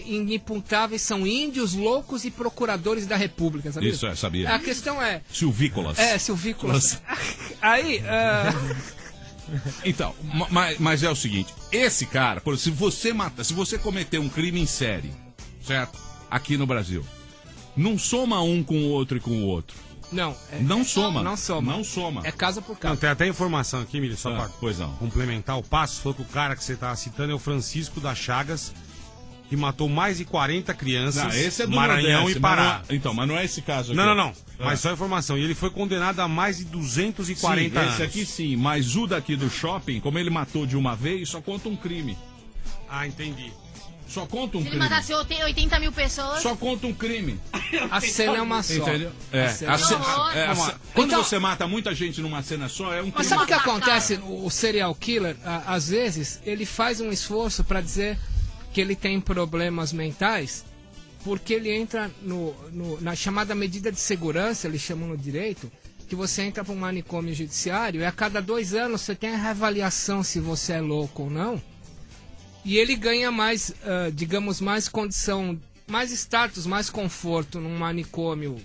Speaker 10: inimputáveis são índios, loucos e procuradores da República, sabia?
Speaker 2: Isso, sabia.
Speaker 10: A questão é...
Speaker 2: Silvícolas.
Speaker 10: Silvícolas. Aí,
Speaker 2: Então, mas é o seguinte, esse cara, por exemplo, se você cometer um crime em série, certo? Aqui no Brasil, não soma um com o outro e com o outro.
Speaker 10: não.
Speaker 2: Não soma.
Speaker 10: Não soma.
Speaker 2: Não soma.
Speaker 10: É caso por
Speaker 11: Não,
Speaker 10: caso.
Speaker 11: tem até informação aqui, Emílio, só
Speaker 2: Ah,
Speaker 11: pra
Speaker 2: pois não.
Speaker 11: complementar o passo. Falou que o cara que você tava citando é o Francisco das Chagas, que matou mais de 40 crianças,
Speaker 2: Não, esse é do
Speaker 11: Maranhão
Speaker 2: Nordeste,
Speaker 11: e
Speaker 2: mas
Speaker 11: Pará.
Speaker 2: não é- então, mas não é esse caso aqui.
Speaker 11: Não.
Speaker 2: Ah.
Speaker 11: Mas só informação. E ele foi condenado a mais de 240 anos.
Speaker 2: Esse aqui sim, mas o daqui do shopping, como ele matou de uma vez, só conta um crime.
Speaker 11: Ah, entendi.
Speaker 2: Só conta um
Speaker 6: Se ele
Speaker 2: crime.
Speaker 6: matasse 80 mil pessoas.
Speaker 2: Só conta um crime.
Speaker 10: A cena é uma só.
Speaker 2: Entendeu? É.
Speaker 10: A cena-
Speaker 2: Quando
Speaker 10: Então-
Speaker 2: você mata muita gente numa cena só, é um crime.
Speaker 10: Mas sabe o que acontece? O serial killer, às vezes, ele faz um esforço para dizer que ele tem problemas mentais, porque ele entra na chamada medida de segurança, eles chamam no direito, que você entra para um manicômio judiciário e a cada 2 anos você tem a reavaliação se você é louco ou não. E ele ganha mais, digamos, mais condição, mais status, mais conforto num manicômio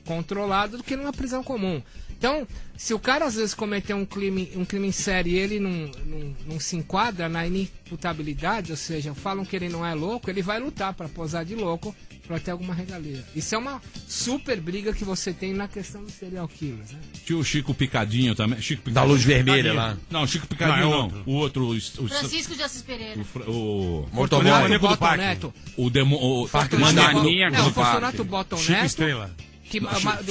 Speaker 10: controlado do que numa prisão comum. Então, se o cara às vezes cometer um crime em série e ele não se enquadra na inimputabilidade, ou seja, falam que ele não é louco, ele vai lutar para posar de louco para ter alguma regalia. Isso é uma super briga que você tem na questão dos serial killers, né?
Speaker 2: Tinha o Chico Picadinho também. Chico Picadinho.
Speaker 9: Da luz vermelha lá.
Speaker 2: Não, Chico Picadinho
Speaker 11: Não, é
Speaker 2: não. O outro.
Speaker 6: Francisco de Assis Pereira.
Speaker 2: O
Speaker 9: Motoboy.
Speaker 11: Maníaco do
Speaker 10: Bottom
Speaker 11: Parque.
Speaker 10: Neto.
Speaker 2: o demo. O
Speaker 10: Fortunato
Speaker 4: Maníaco
Speaker 10: é, o
Speaker 4: do
Speaker 10: Fortunato
Speaker 4: Parque.
Speaker 10: Bottom
Speaker 11: Chico
Speaker 10: Neto.
Speaker 11: Estrela.
Speaker 10: Que,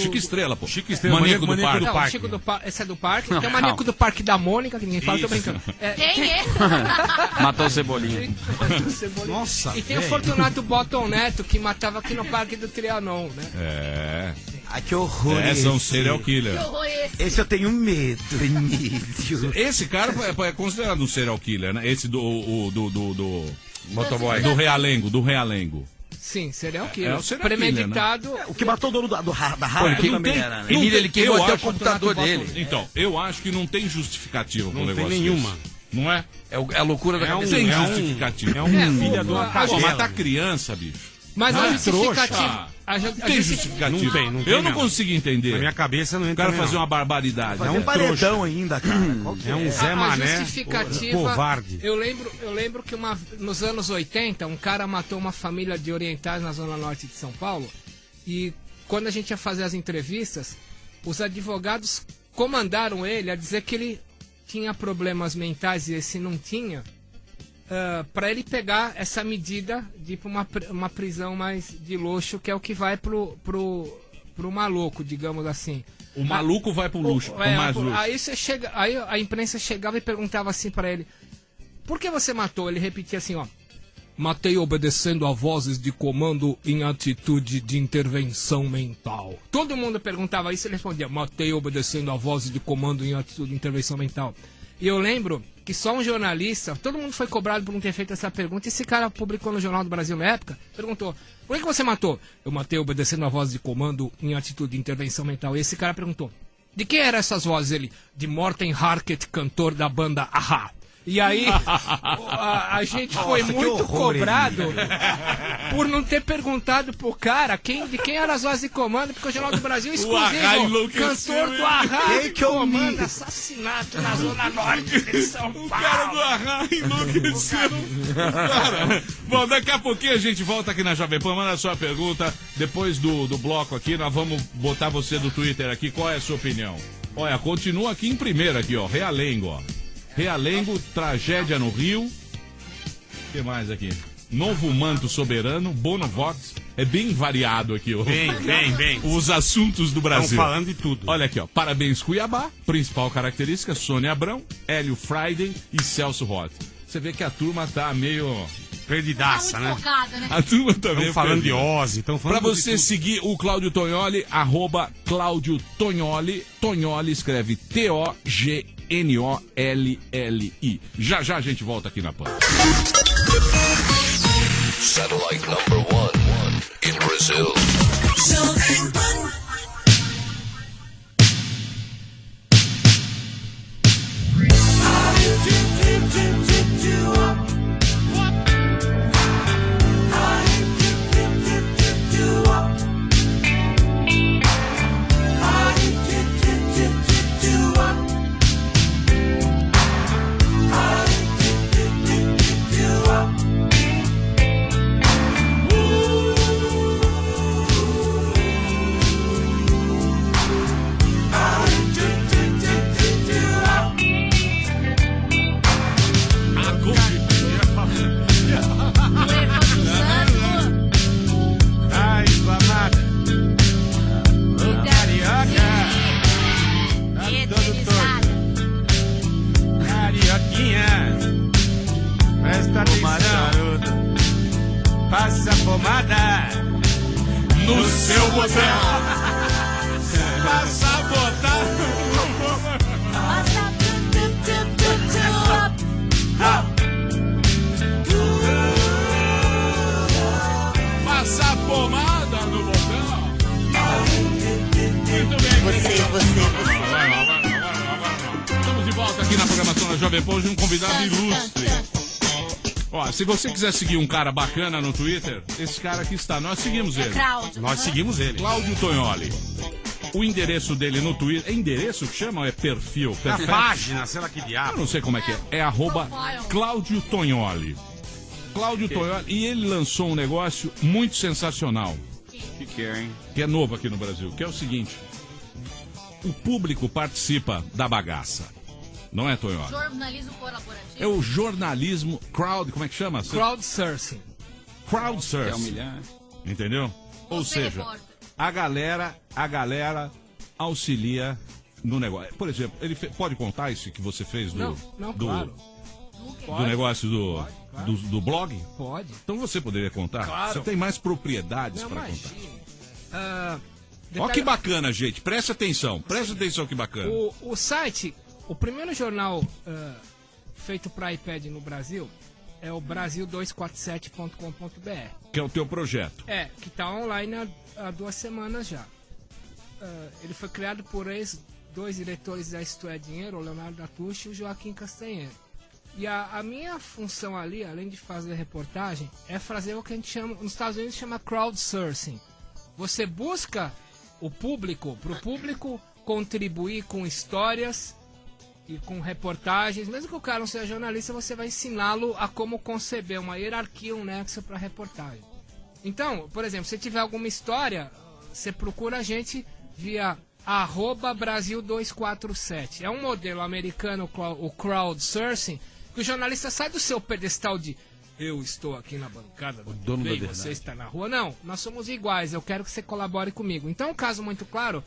Speaker 2: Chico Estrela, pô.
Speaker 11: Chico Estrela,
Speaker 2: Maníaco do
Speaker 11: Maníaco
Speaker 2: Parque.
Speaker 11: do
Speaker 10: Não,
Speaker 11: Parque.
Speaker 10: Chico do esse é do Parque. Tem o
Speaker 4: Não.
Speaker 10: Maníaco do Parque da Mônica, que ninguém fala, tô
Speaker 11: Isso.
Speaker 10: brincando.
Speaker 6: Quem é?
Speaker 4: Matou o Cebolinha.
Speaker 11: Nossa,
Speaker 10: E tem o
Speaker 11: velho.
Speaker 10: Fortunato Bottom Neto, que matava aqui no Parque do Trianon, né?
Speaker 2: É.
Speaker 5: Ai, que horror.
Speaker 2: São
Speaker 5: esse.
Speaker 2: serial killer.
Speaker 6: Que horror esse?
Speaker 5: Esse eu tenho medo, Emílio.
Speaker 2: Esse cara é considerado um serial killer, né? Esse do
Speaker 9: Motoboy.
Speaker 2: do Realengo.
Speaker 10: Sim, serial killer.
Speaker 2: É o serial
Speaker 10: Premeditado.
Speaker 5: O que matou o dono da
Speaker 9: Pô,
Speaker 5: rádio
Speaker 9: ele
Speaker 5: também
Speaker 9: tem-
Speaker 5: era, né?
Speaker 9: Emílio, ele queimou
Speaker 2: eu
Speaker 9: até o
Speaker 2: acho-
Speaker 9: computador
Speaker 10: Fortunato
Speaker 9: dele.
Speaker 2: Então, eu acho que não tem justificativa pro
Speaker 11: Não tem
Speaker 2: negócio
Speaker 11: nenhuma.
Speaker 2: desse. Não é?
Speaker 9: É a loucura da
Speaker 11: É um-
Speaker 9: cabeça.
Speaker 2: Tem
Speaker 11: é um-
Speaker 2: justificativa.
Speaker 11: É um filho de uma
Speaker 10: a-
Speaker 2: Pô,
Speaker 11: cadela.
Speaker 2: matar criança, bicho.
Speaker 10: Mas
Speaker 2: Não
Speaker 10: a
Speaker 2: é
Speaker 10: justificativa.
Speaker 2: trouxa.
Speaker 10: A
Speaker 2: Não tem justificativa.
Speaker 11: Não tem, não tem
Speaker 2: Eu não
Speaker 11: mesmo.
Speaker 2: consigo entender.
Speaker 11: Na minha cabeça não
Speaker 2: O
Speaker 11: entra
Speaker 2: cara
Speaker 11: também,
Speaker 2: fazer
Speaker 11: não.
Speaker 2: uma barbaridade.
Speaker 5: Fazer
Speaker 11: um
Speaker 5: paredão
Speaker 11: trouxa.
Speaker 5: ainda, cara. Qual que
Speaker 11: É um Zé
Speaker 10: A
Speaker 11: Mané
Speaker 10: justificativa.
Speaker 11: covarde.
Speaker 10: Eu lembro que nos anos 80, um cara matou uma família de orientais na zona norte de São Paulo. E quando a gente ia fazer as entrevistas, os advogados comandaram ele a dizer que ele tinha problemas mentais e esse não tinha, para ele pegar essa medida de ir pra uma prisão mais de luxo, que é o que vai pro maluco, digamos assim.
Speaker 2: O maluco vai pro luxo, pro mais luxo.
Speaker 10: Aí a imprensa chegava e perguntava assim pra ele: por que você matou? Ele repetia assim, ó: matei obedecendo a vozes de comando em atitude de intervenção mental. Todo mundo perguntava isso e ele respondia: matei obedecendo a vozes de comando em atitude de intervenção mental. E eu lembro que só um jornalista, todo mundo foi cobrado por não ter feito essa pergunta, e esse cara publicou no Jornal do Brasil na época, perguntou: por que você matou? Eu matei obedecendo a voz de comando em atitude de intervenção mental. E esse cara perguntou: de quem eram essas vozes? Ele: de Morten Harket, cantor da banda Ahá. E aí, a gente foi
Speaker 5: Nossa, que
Speaker 10: muito
Speaker 5: horror,
Speaker 10: cobrado por não ter perguntado pro cara de quem eram as vozes de comando, porque o Jornal do Brasil é
Speaker 2: O Ahá
Speaker 10: exclusivo.
Speaker 2: enlouqueceu,
Speaker 10: Cantor do
Speaker 2: hein?
Speaker 10: Ahá
Speaker 5: Quem que é o
Speaker 10: comanda
Speaker 5: Mico?
Speaker 10: assassinato na zona norte de São Paulo.
Speaker 2: O cara do Arra enlouqueceu. Cara, bom, daqui a pouquinho a gente volta aqui na Jovem Pan. Manda a sua pergunta. Depois do bloco aqui, nós vamos botar você do Twitter aqui. Qual é a sua opinião? Olha, continua aqui em primeiro aqui, ó. Realengo, ó. Realengo, tragédia no Rio. O que mais aqui? Novo manto soberano, Bonovox. É bem variado aqui.
Speaker 11: Bem.
Speaker 2: Os assuntos do Brasil.
Speaker 11: Estão falando de tudo.
Speaker 2: Olha aqui, ó. Parabéns, Cuiabá. Principal característica, Sônia Abrão, Hélio Friday e Celso Roth. Você vê que a turma tá meio...
Speaker 11: Perdidaça, né?
Speaker 6: Focada, né?
Speaker 2: A turma também
Speaker 11: Estão falando de Ozzy, estão falando
Speaker 2: Pra você seguir o Cláudio Tognoli, @Cláudio Tognoli. Tognoli escreve T-O-G-N-O-L-L-I. Já a gente volta aqui na PAN.
Speaker 12: Satellite number 1 in Brazil.
Speaker 8: Passa pomada
Speaker 2: no seu botão. Passa a botar. Passa a pomada no botão. Muito bem.
Speaker 3: Você.
Speaker 2: Estamos de volta aqui na programação da Jovem Pan, hoje um convidado ilustre. Ó, se você quiser seguir um cara bacana no Twitter, esse cara aqui está. Nós seguimos ele.
Speaker 11: Nós seguimos ele.
Speaker 2: Cláudio Tognoli. O endereço dele no Twitter... É endereço que chama ou é perfil?
Speaker 11: A página, sei lá que diabo.
Speaker 2: Eu não sei como é que é. É @Cláudio Tognoli. Cláudio Tognoli. E ele lançou um negócio muito sensacional.
Speaker 4: Que é, hein?
Speaker 2: Que é novo aqui no Brasil. Que é o seguinte. O público participa da bagaça. Não é, Tognoli?
Speaker 6: Jornalismo colaborativo.
Speaker 2: É o jornalismo como é que chama?
Speaker 10: Crowdsourcing.
Speaker 2: Crowdsourcing.
Speaker 4: É humilhar.
Speaker 2: Entendeu? Ou seja, a galera auxilia no negócio. Por exemplo, ele pode contar isso que você fez
Speaker 10: Não, claro.
Speaker 2: Do negócio do blog?
Speaker 10: Pode.
Speaker 2: Então você poderia contar?
Speaker 10: Claro.
Speaker 2: Você tem mais propriedades para contar. Ó que bacana, gente. Presta atenção que bacana.
Speaker 10: O site, o primeiro jornal feito para iPad no Brasil é o Brasil247.com.br.
Speaker 2: Que é o teu projeto.
Speaker 10: Que está online há 2 semanas já. Ele foi criado por dois diretores da Isto é Dinheiro, o Leonardo Natucci e o Joaquim Castanheira. E a minha função ali, além de fazer reportagem, é fazer o que a gente chama, nos Estados Unidos chama crowdsourcing. Você busca o público, para o público contribuir com histórias e com reportagens. Mesmo que o cara não seja jornalista, você vai ensiná-lo a como conceber uma hierarquia, um nexo para reportagem. Então, por exemplo, se tiver alguma história, você procura a gente via @Brasil247. É um modelo americano, o crowdsourcing, que o jornalista sai do seu pedestal de eu estou aqui na bancada do
Speaker 9: dono da verdade.
Speaker 10: Você está na rua. Não, nós somos iguais, eu quero que você colabore comigo. Então, um caso muito claro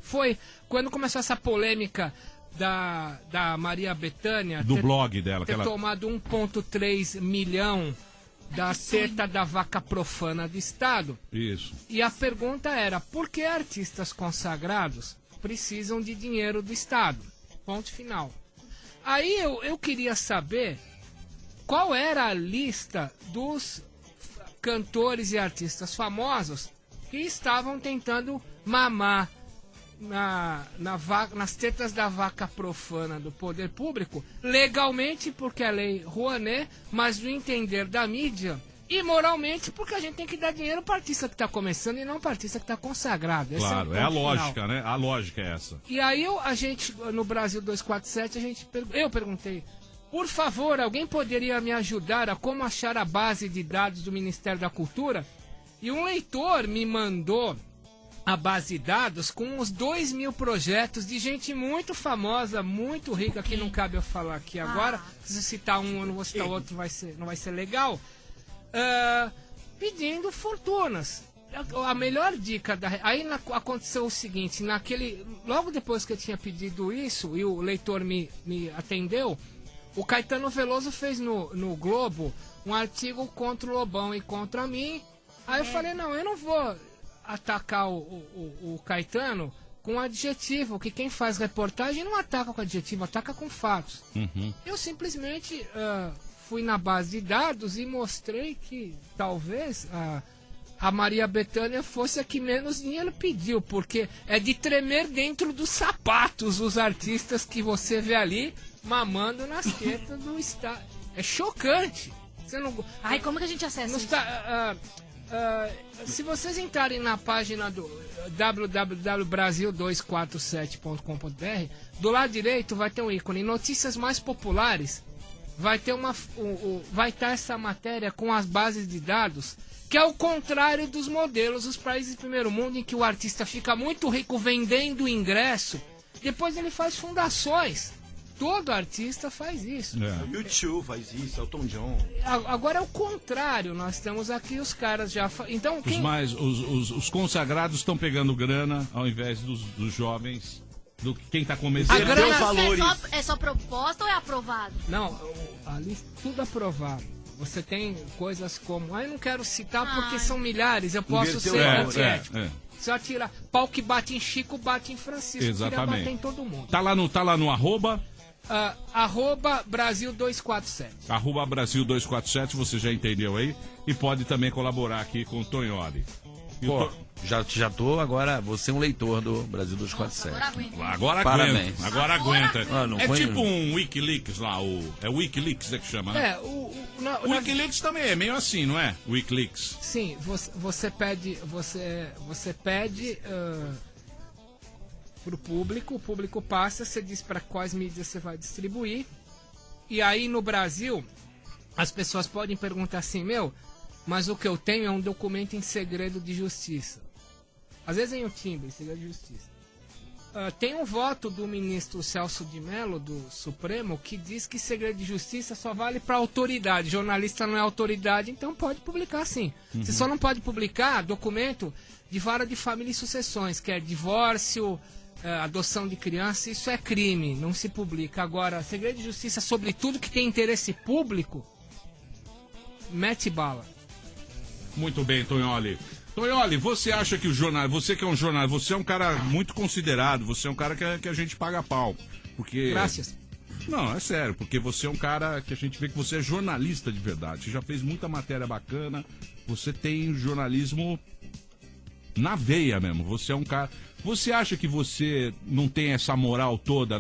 Speaker 10: foi quando começou essa polêmica da Maria Bethânia
Speaker 2: do blog dela,
Speaker 10: ter tomado 1,3 milhão da teta da vaca profana do Estado.
Speaker 2: Isso.
Speaker 10: E a pergunta era, por que artistas consagrados precisam de dinheiro do Estado? Ponto final. Aí eu queria saber qual era a lista dos cantores e artistas famosos que estavam tentando mamar nas tetas da vaca profana do poder público, legalmente porque é lei Rouanet, mas no entender da mídia, e moralmente porque a gente tem que dar dinheiro para artista que está começando e não para artista que está consagrado.
Speaker 2: Claro, é a lógica, né? A lógica é essa.
Speaker 10: E aí a gente, no Brasil 247, eu perguntei, por favor, alguém poderia me ajudar a como achar a base de dados do Ministério da Cultura? E um leitor me mandou a base de dados com uns 2.000 projetos de gente muito famosa, muito rica, que não cabe eu falar aqui agora. Se eu citar um, eu não vou citar outro, não vai ser legal. pedindo fortunas. A melhor dica aí aconteceu o seguinte, logo depois que eu tinha pedido isso e o leitor me atendeu, o Caetano Veloso fez no Globo um artigo contra o Lobão e contra mim. Aí eu falei, não, eu não vou atacar o Caetano com adjetivo, que quem faz reportagem não ataca com adjetivo, ataca com fatos. Eu simplesmente fui na base de dados e mostrei que talvez a Maria Bethânia fosse a que menos dinheiro pediu, porque é de tremer dentro dos sapatos os artistas que você vê ali mamando nas tetas do estado. É chocante. Você não...
Speaker 6: Ai, como que a gente acessa isso?
Speaker 10: Se vocês entrarem na página do www.brasil247.com.br, do lado direito vai ter um ícone Notícias Mais Populares. Vai ter vai estar essa matéria com as bases de dados, que é o contrário dos modelos dos países do primeiro mundo, em que o artista fica muito rico vendendo ingresso, depois ele faz fundações. Todo artista faz isso.
Speaker 5: O YouTube faz isso, é o Tom John.
Speaker 10: Agora é o contrário, nós temos aqui os caras já... Então,
Speaker 2: os consagrados estão pegando grana ao invés dos jovens, do quem está começando.
Speaker 6: A grana é só proposta ou é aprovado?
Speaker 10: Não, ali tudo aprovado. Você tem coisas como... eu não quero citar porque são milhares, eu posso ser antiético. Só tirar pau que bate em Chico, bate em Francisco.
Speaker 2: Exatamente.
Speaker 10: Bater em todo mundo.
Speaker 2: Tá lá no arroba...
Speaker 10: arroba Brasil247.
Speaker 2: Arroba Brasil247, você já entendeu aí? E pode também colaborar aqui com o Tonholi.
Speaker 9: Pô, já tô agora, você é um leitor do Brasil 247.
Speaker 2: Agora
Speaker 9: Parabéns.
Speaker 2: aguenta. Agora aguenta.
Speaker 9: É
Speaker 2: tipo um Wikileaks lá, é o Wikileaks que chama, né? O Wikileaks também é meio assim, não é? Wikileaks.
Speaker 10: Sim, você pede pro público, o público passa, você diz para quais mídias você vai distribuir. E aí no Brasil, as pessoas podem perguntar assim, mas o que eu tenho é um documento em segredo de justiça. Às vezes vem o timbre, segredo de justiça. Tem um voto do ministro Celso de Mello, do Supremo, que diz que segredo de justiça só vale para autoridade. Jornalista não é autoridade, então pode publicar sim. Você só não pode publicar documento de vara de família e sucessões, que é divórcio, adoção de criança, isso é crime, não se publica. Agora, segredo de justiça sobre tudo que tem interesse público, mete bala.
Speaker 2: Muito bem, Tonholi. Tonholi, você acha que você que é um jornalista, você é um cara muito considerado, você é um cara que a gente paga pau. Porque...
Speaker 10: Graças.
Speaker 2: Não, é sério, porque você é um cara que a gente vê que você é jornalista de verdade. Você já fez muita matéria bacana, você tem jornalismo na veia mesmo. Você é um cara... Você acha que você não tem essa moral toda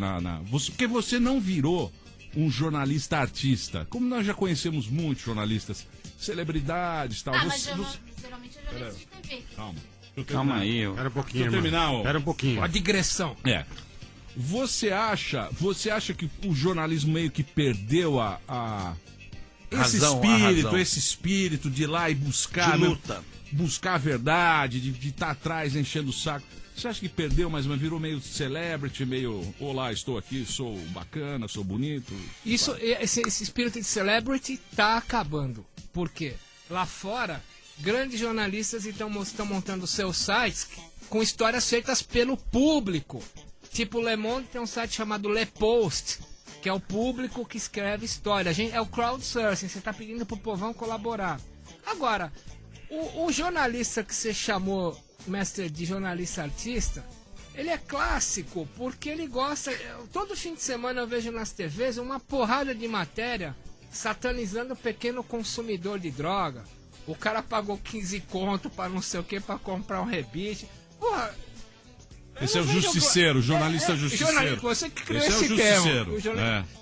Speaker 2: porque você não virou um jornalista artista. Como nós já conhecemos muitos jornalistas, celebridades e tal.
Speaker 6: Mas geralmente é jornalista de TV.
Speaker 2: Calma
Speaker 4: aí.
Speaker 11: Espera um pouquinho,
Speaker 2: Espera
Speaker 11: um pouquinho.
Speaker 10: A digressão.
Speaker 2: Você acha que o jornalismo meio que perdeu esse espírito de ir lá e buscar...
Speaker 9: De luta.
Speaker 2: Buscar a verdade, de estar atrás enchendo o saco. Você acha que perdeu, mas virou meio celebrity, meio... Olá, estou aqui, sou bacana, sou bonito.
Speaker 10: Esse espírito de celebrity tá acabando. Por quê? Lá fora, grandes jornalistas estão montando seus sites com histórias feitas pelo público. Tipo, o Le Monde tem um site chamado Le Post, que é o público que escreve história. É o crowdsourcing, você está pedindo pro povão colaborar. Agora, o jornalista que você chamou, mestre de jornalista artista, ele é clássico, porque ele gosta... Todo fim de semana eu vejo nas TVs uma porrada de matéria satanizando o pequeno consumidor de droga. O cara pagou 15 conto para não sei o que, para comprar um rebite. Porra...
Speaker 2: Esse é o justiceiro, jornalista justiceiro.
Speaker 10: Você que criou
Speaker 2: esse
Speaker 10: termo.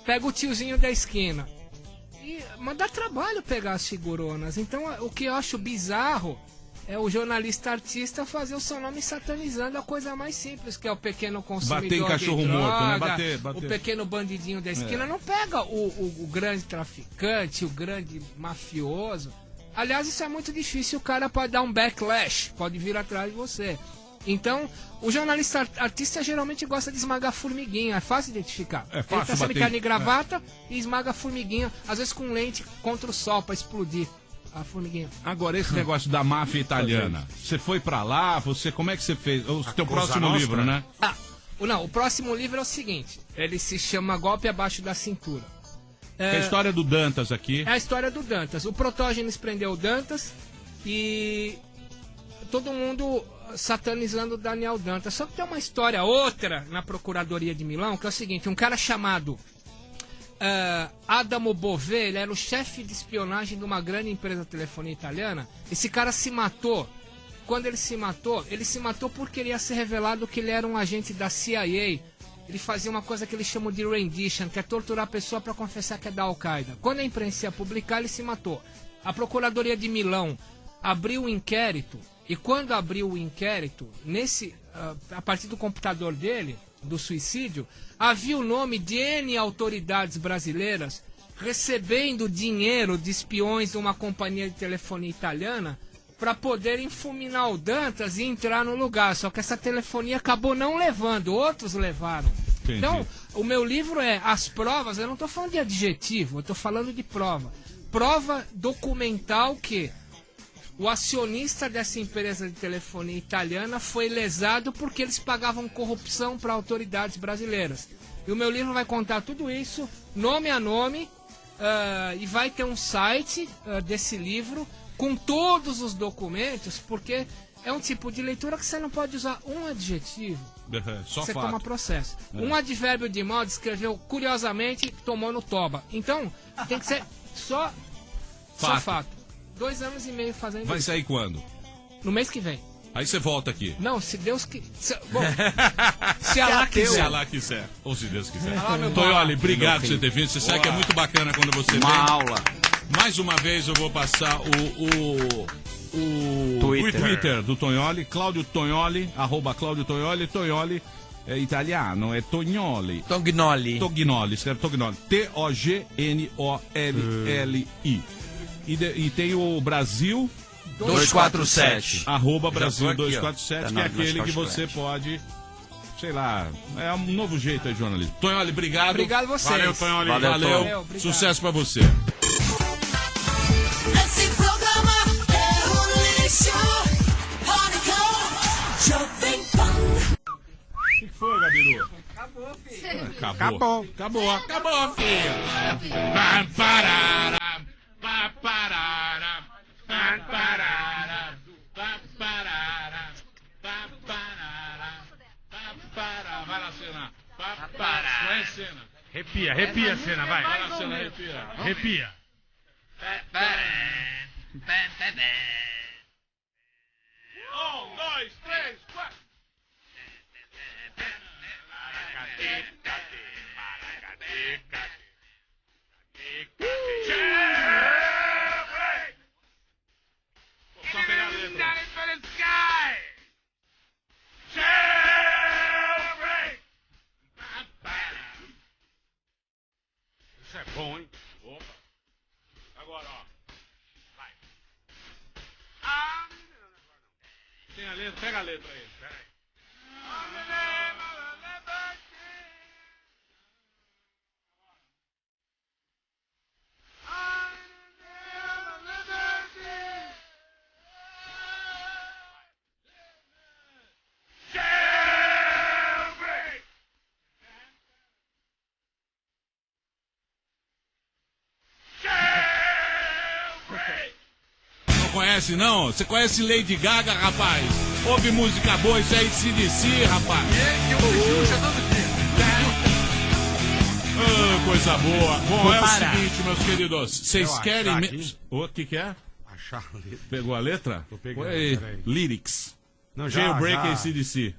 Speaker 10: Pega o tiozinho da esquina. Mas dá trabalho pegar as figuronas. Então, o que eu acho bizarro é o jornalista artista fazer o seu nome satanizando a coisa mais simples, que é o pequeno consumidor
Speaker 2: bater em cachorro
Speaker 10: de droga,
Speaker 2: morto, né? Bater.
Speaker 10: O pequeno bandidinho da esquina. Não pega o grande traficante, o grande mafioso. Aliás, isso é muito difícil. O cara pode dar um backlash, pode vir atrás de você. Então, o jornalista artista geralmente gosta de esmagar formiguinha, é fácil identificar.
Speaker 2: É fácil.
Speaker 10: Ele tá sem carne e gravata e esmaga formiguinha, às vezes com lente contra o sol pra explodir. a formiguinha.
Speaker 2: Agora, esse negócio da máfia italiana, você foi pra lá, como é que você fez? O teu próximo livro, né?
Speaker 10: Não, o próximo livro é o seguinte, ele se chama Golpe Abaixo da Cintura.
Speaker 2: É a história do Dantas aqui.
Speaker 10: É a história do Dantas. O Protógenes prendeu o Dantas e todo mundo satanizando o Daniel Dantas. Só que tem uma história outra na Procuradoria de Milão, que é o seguinte, um cara chamado Adamo Bové, ele era o chefe de espionagem de uma grande empresa de telefonia italiana. Esse cara se matou. Quando ele se matou porque ele ia ser revelado que ele era um agente da CIA. Ele fazia uma coisa que eles chamam de rendition, que é torturar a pessoa para confessar que é da Al-Qaeda. Quando a imprensa ia publicar, ele se matou. A Procuradoria de Milão abriu um inquérito, e quando abriu o inquérito, a partir do computador dele, do suicídio, havia o nome de N autoridades brasileiras recebendo dinheiro de espiões de uma companhia de telefonia italiana para poder fulminar o Dantas e entrar no lugar. Só que essa telefonia acabou não levando, outros levaram.
Speaker 2: Entendi.
Speaker 10: Então, o meu livro é as provas, eu não estou falando de adjetivo, eu estou falando de prova. Prova documental que o acionista dessa empresa de telefonia italiana foi lesado porque eles pagavam corrupção para autoridades brasileiras. E o meu livro vai contar tudo isso, nome a nome, e vai ter um site desse livro com todos os documentos, porque é um tipo de leitura que você não pode usar um adjetivo.
Speaker 2: Só
Speaker 10: você
Speaker 2: fato.
Speaker 10: toma processo. Um advérbio de mal descreveu curiosamente, tomou no toba. Então, tem que ser só fato. 2 anos e meio fazendo
Speaker 2: Vai
Speaker 10: isso.
Speaker 2: sair quando?
Speaker 10: No mês que vem.
Speaker 2: Aí você volta aqui.
Speaker 10: Não, se Deus quiser. Bom, se Allah quiser.
Speaker 2: Se Allah quiser. Ou se Deus quiser.
Speaker 10: meu
Speaker 2: Toioli, obrigado por você ter vindo. Você sabe que é muito bacana quando você vem.
Speaker 4: Uma aula.
Speaker 2: Mais uma vez eu vou passar o Twitter do Tognoli, Claudio Tognoli, @ClaudioTognoli. Tognoli é italiano, é Tognoli. Tognoli, escreve Tognoli. T-O-G-N-O-L-L-I. E tem o Brasil
Speaker 9: 247.
Speaker 2: @Brasil 247, que é aquele que
Speaker 4: Brasil
Speaker 2: você pode, sei lá, é um novo jeito de jornalismo. Tognoli, obrigado.
Speaker 10: Obrigado a vocês.
Speaker 2: Valeu, Tognoli.
Speaker 10: Valeu.
Speaker 2: Sucesso pra você.
Speaker 8: Esse programa é um lixo. Jovem Pan.
Speaker 2: O que foi, Gabiru?
Speaker 10: Acabou, filho.
Speaker 2: Acabou, filho. Vai lá, cena. Vai, cena.
Speaker 11: Arrepia a cena, vai.
Speaker 2: Vai lá, cena, arrepia.
Speaker 11: Arrepia.
Speaker 2: Um, dois, três, quatro. Só pegar a letra.
Speaker 11: Isso é bom, hein?
Speaker 2: Opa. Agora, ó. Vai. Tem a letra? Pega a letra aí. Pera aí. Conhece não? Você conhece Lady Gaga, rapaz? Ouve música boa, isso é AC/DC, rapaz. Coisa boa. Bom, é o seguinte, meus queridos. Vocês querem... O que é?
Speaker 11: Achar a letra.
Speaker 2: Pegou a letra?
Speaker 11: Tô pegando,
Speaker 2: Foi
Speaker 11: peraí.
Speaker 2: Lyrics.
Speaker 11: Não,
Speaker 2: Jailbreak AC/DC.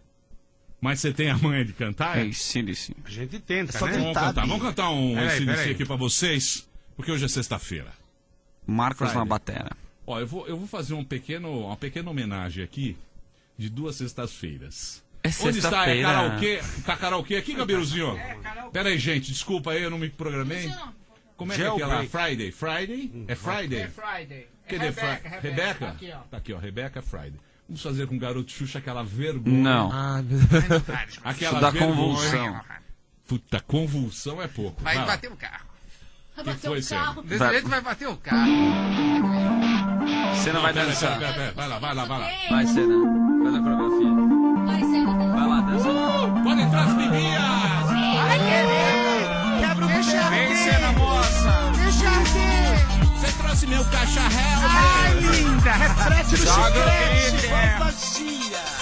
Speaker 2: Mas você tem a manha de cantar?
Speaker 4: É AC/DC.
Speaker 11: A gente tenta,
Speaker 5: Só
Speaker 11: né?
Speaker 5: tentar.
Speaker 2: Vamos cantar um
Speaker 11: Peraí,
Speaker 2: AC/DC
Speaker 11: peraí.
Speaker 2: aqui pra vocês, porque hoje é sexta-feira.
Speaker 4: Marcos
Speaker 2: Friday.
Speaker 4: na batera.
Speaker 2: Ó, eu vou fazer uma pequena homenagem aqui de 2 sextas-feiras.
Speaker 4: É
Speaker 2: Onde está? É
Speaker 4: sexta-feira.
Speaker 2: karaokê? Tá karaokê aqui, Gabiruzinho? Pera aí, gente, desculpa aí, eu não me programei. Como é que é aquela? Friday? Friday? É Friday?
Speaker 10: É Friday.
Speaker 2: Cadê Rebeca?
Speaker 10: Aqui, ó.
Speaker 2: Tá aqui, ó, Rebeca Friday. Vamos fazer com o garoto Xuxa aquela vergonha.
Speaker 4: Não.
Speaker 2: Aquela
Speaker 4: Isso dá
Speaker 2: vergonha.
Speaker 4: convulsão.
Speaker 2: Puta, convulsão é pouco.
Speaker 7: Vai
Speaker 2: lá.
Speaker 7: bater o carro.
Speaker 6: Vai
Speaker 2: Que
Speaker 6: bater
Speaker 2: foi,
Speaker 6: o carro.
Speaker 2: Sérgio?
Speaker 7: Desse jeito vai bater o carro.
Speaker 4: Cena vai dançar.
Speaker 2: Pera. Vai lá.
Speaker 4: Vai, Cena. Faz a coreografia. Vai lá, dança.
Speaker 2: Pode entrar as meninas!
Speaker 5: Ai, querido! Quebra o bicho!
Speaker 4: Vem, Cena, moça!
Speaker 5: Deixa aqui!
Speaker 2: Você trouxe meu cacharel,
Speaker 5: Ai, linda! Reflete no chiclete!
Speaker 4: Chiclete.
Speaker 5: Nostalgia!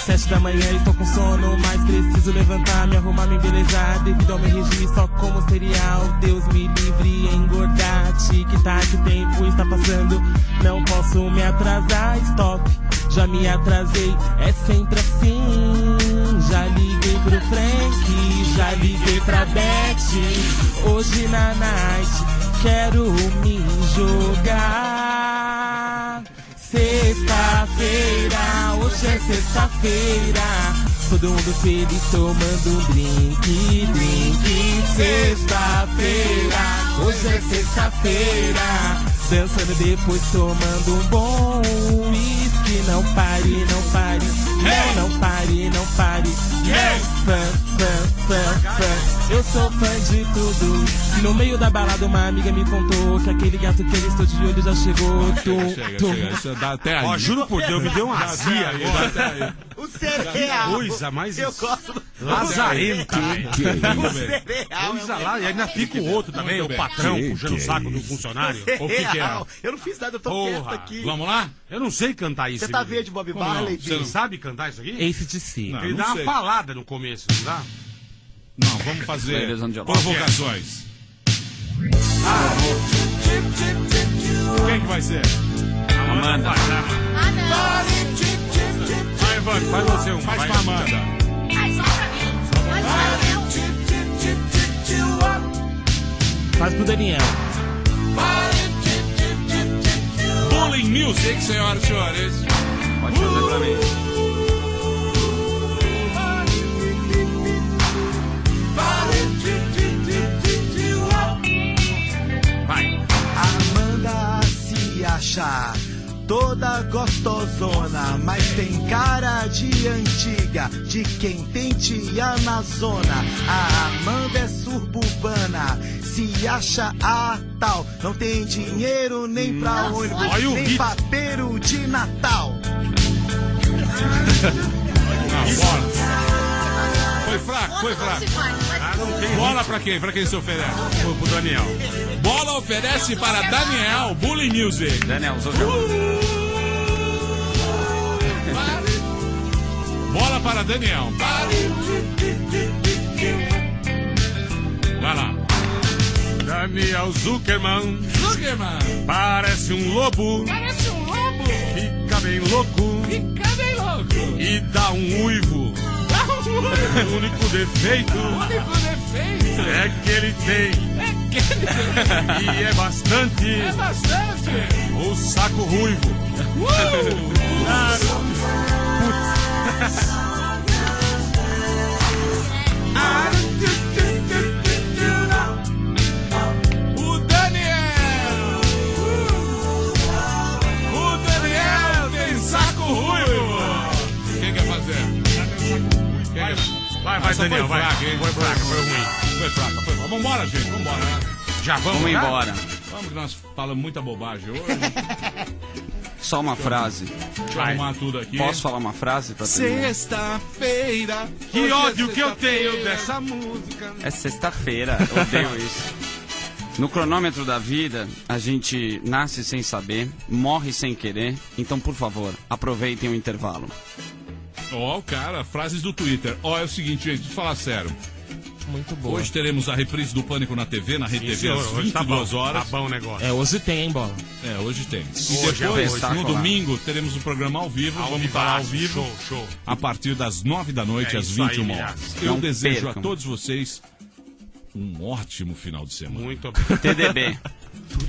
Speaker 13: 7 da manhã, estou com sono, mas preciso levantar, me arrumar, me embelezar. Devido ao meu regime, só como cereal. Deus me livre engordar. Tic-tac, o tempo está passando, não posso me atrasar. Stop, já me atrasei, é sempre assim. Já liguei pro Frank, já liguei pra Beth. Hoje na night, quero me jogar. Sexta-feira, hoje é sexta-feira. Todo mundo feliz tomando um drink. Sexta-feira, hoje é sexta-feira. Dançando depois tomando um bom whisky. Não pare, não pare. Não pare, não pare. Fã. Eu sou fã de tudo. No meio da balada uma amiga me contou que aquele gato que eu estou de olho já chegou.
Speaker 2: Chega. Isso dá até aí.
Speaker 11: Ó, juro por Deus, me deu uma azia agora.
Speaker 5: O cereal!
Speaker 11: Coisa mais
Speaker 5: Eu gosto do...
Speaker 11: lazarenta.
Speaker 5: O cereal!
Speaker 11: Coisa lá, e ainda fica o outro também, o patrão puxando o saco do funcionário.
Speaker 2: O que é?
Speaker 5: Eu não fiz nada, eu tô quieto aqui.
Speaker 2: Vamos lá?
Speaker 11: Eu não sei cantar isso.
Speaker 5: Você tá verde, Bob Marley?
Speaker 11: Você não sabe cantar isso aqui?
Speaker 13: ACDC.
Speaker 11: Ele dá uma falada no começo, não dá?
Speaker 2: Não, vamos fazer provocações. Quem que vai ser?
Speaker 4: Amanda.
Speaker 6: Ah, não.
Speaker 11: Vai, Evandro, faz você um.
Speaker 2: Faz pra Amanda.
Speaker 6: Ai, só pra mim.
Speaker 13: Faz pro Daniel.
Speaker 2: Bullying Music, senhoras e senhores.
Speaker 4: Pode fazer pra mim.
Speaker 11: Vai.
Speaker 5: Amanda se acha toda gostosona, mas tem cara de antiga, de quem tem tia na zona. A Amanda é suburbana, se acha a tal, não tem dinheiro nem pra ônibus, nem papeiro de Natal.
Speaker 2: Foi fraco. Bola pra quem? Pra quem se oferece?
Speaker 11: Pro Daniel.
Speaker 2: Bola oferece para Daniel, Bullying Music.
Speaker 4: Daniel, usou
Speaker 2: Bola para Daniel. Vai lá.
Speaker 11: Daniel Zuckerman. Parece um lobo. Fica bem louco. E dá um uivo. O único defeito é que ele tem. E é bastante. O saco ruivo.
Speaker 2: O Daniel tem saco ruivo. Quem quer fazer?
Speaker 11: Vai, Daniel, vai. Foi fraca, foi ruim.
Speaker 2: Foi fraca. Vambora, gente, vambora.
Speaker 11: Já vamos
Speaker 4: embora.
Speaker 2: Vamos que nós falamos muita bobagem hoje.
Speaker 4: Só uma frase.
Speaker 2: Deixa eu arrumar tudo aqui.
Speaker 4: Posso falar uma frase pra terminar?
Speaker 2: Sexta-feira.
Speaker 11: Que ódio que eu tenho dessa música.
Speaker 4: É sexta-feira, eu odeio isso. No cronômetro da vida, a gente nasce sem saber, morre sem querer. Então, por favor, aproveitem o intervalo.
Speaker 2: Ó, cara, frases do Twitter. Ó, é o seguinte, gente, deixa eu falar sério.
Speaker 13: Muito boa.
Speaker 2: Hoje teremos a reprise do Pânico na TV, na Rede TV, às 22 horas.
Speaker 11: Tá bom o negócio.
Speaker 13: É, hoje tem, hein, Bola?
Speaker 2: É, hoje tem. E
Speaker 11: Hoje
Speaker 2: depois,
Speaker 11: é
Speaker 2: no domingo, teremos um programa ao vivo. Vamos falar ao vivo.
Speaker 11: Show.
Speaker 2: A partir das 9 da noite, às 21 horas. Eu
Speaker 4: Não
Speaker 2: desejo
Speaker 4: percam.
Speaker 2: a todos vocês um ótimo final de semana.
Speaker 11: Muito bem.
Speaker 4: TDB.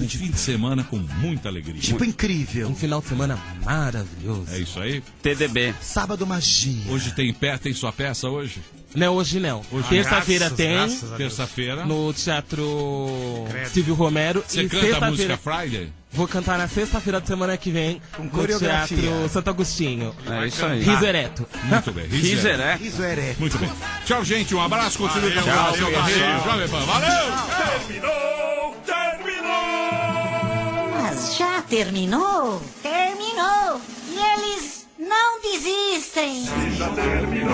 Speaker 2: Um fim de semana com muita alegria.
Speaker 5: Tipo incrível.
Speaker 13: Um final de semana maravilhoso.
Speaker 2: É isso aí.
Speaker 4: TDB.
Speaker 5: Sábado magia.
Speaker 2: Hoje tem sua peça hoje?
Speaker 13: Não, hoje não. Terça-feira tem.
Speaker 2: Terça-feira.
Speaker 13: No Teatro Silvio Romero.
Speaker 2: Você
Speaker 13: e
Speaker 2: canta a música Friday?
Speaker 13: Vou cantar na sexta-feira da semana que vem.
Speaker 5: Com
Speaker 13: no
Speaker 5: coreografia.
Speaker 13: Teatro Santo Agostinho.
Speaker 4: É isso aí.
Speaker 13: Riso ereto.
Speaker 2: Muito bem.
Speaker 4: Riso ereto.
Speaker 5: Riso ereto.
Speaker 2: Muito bem. Tchau, gente. Um abraço. Continue com o
Speaker 11: Tchau,
Speaker 2: seu Guerreiro. Jovem Pan. Valeu!
Speaker 8: Terminou!
Speaker 1: Mas já terminou? Terminou!
Speaker 14: 100.
Speaker 8: Se já terminou,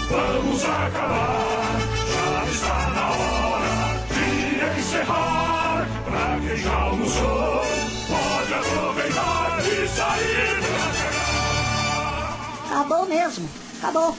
Speaker 8: vamos acabar. Já está na hora de encerrar. Pra quem já almoçou, pode aproveitar e sair pra cagar.
Speaker 14: Acabou mesmo. Acabou.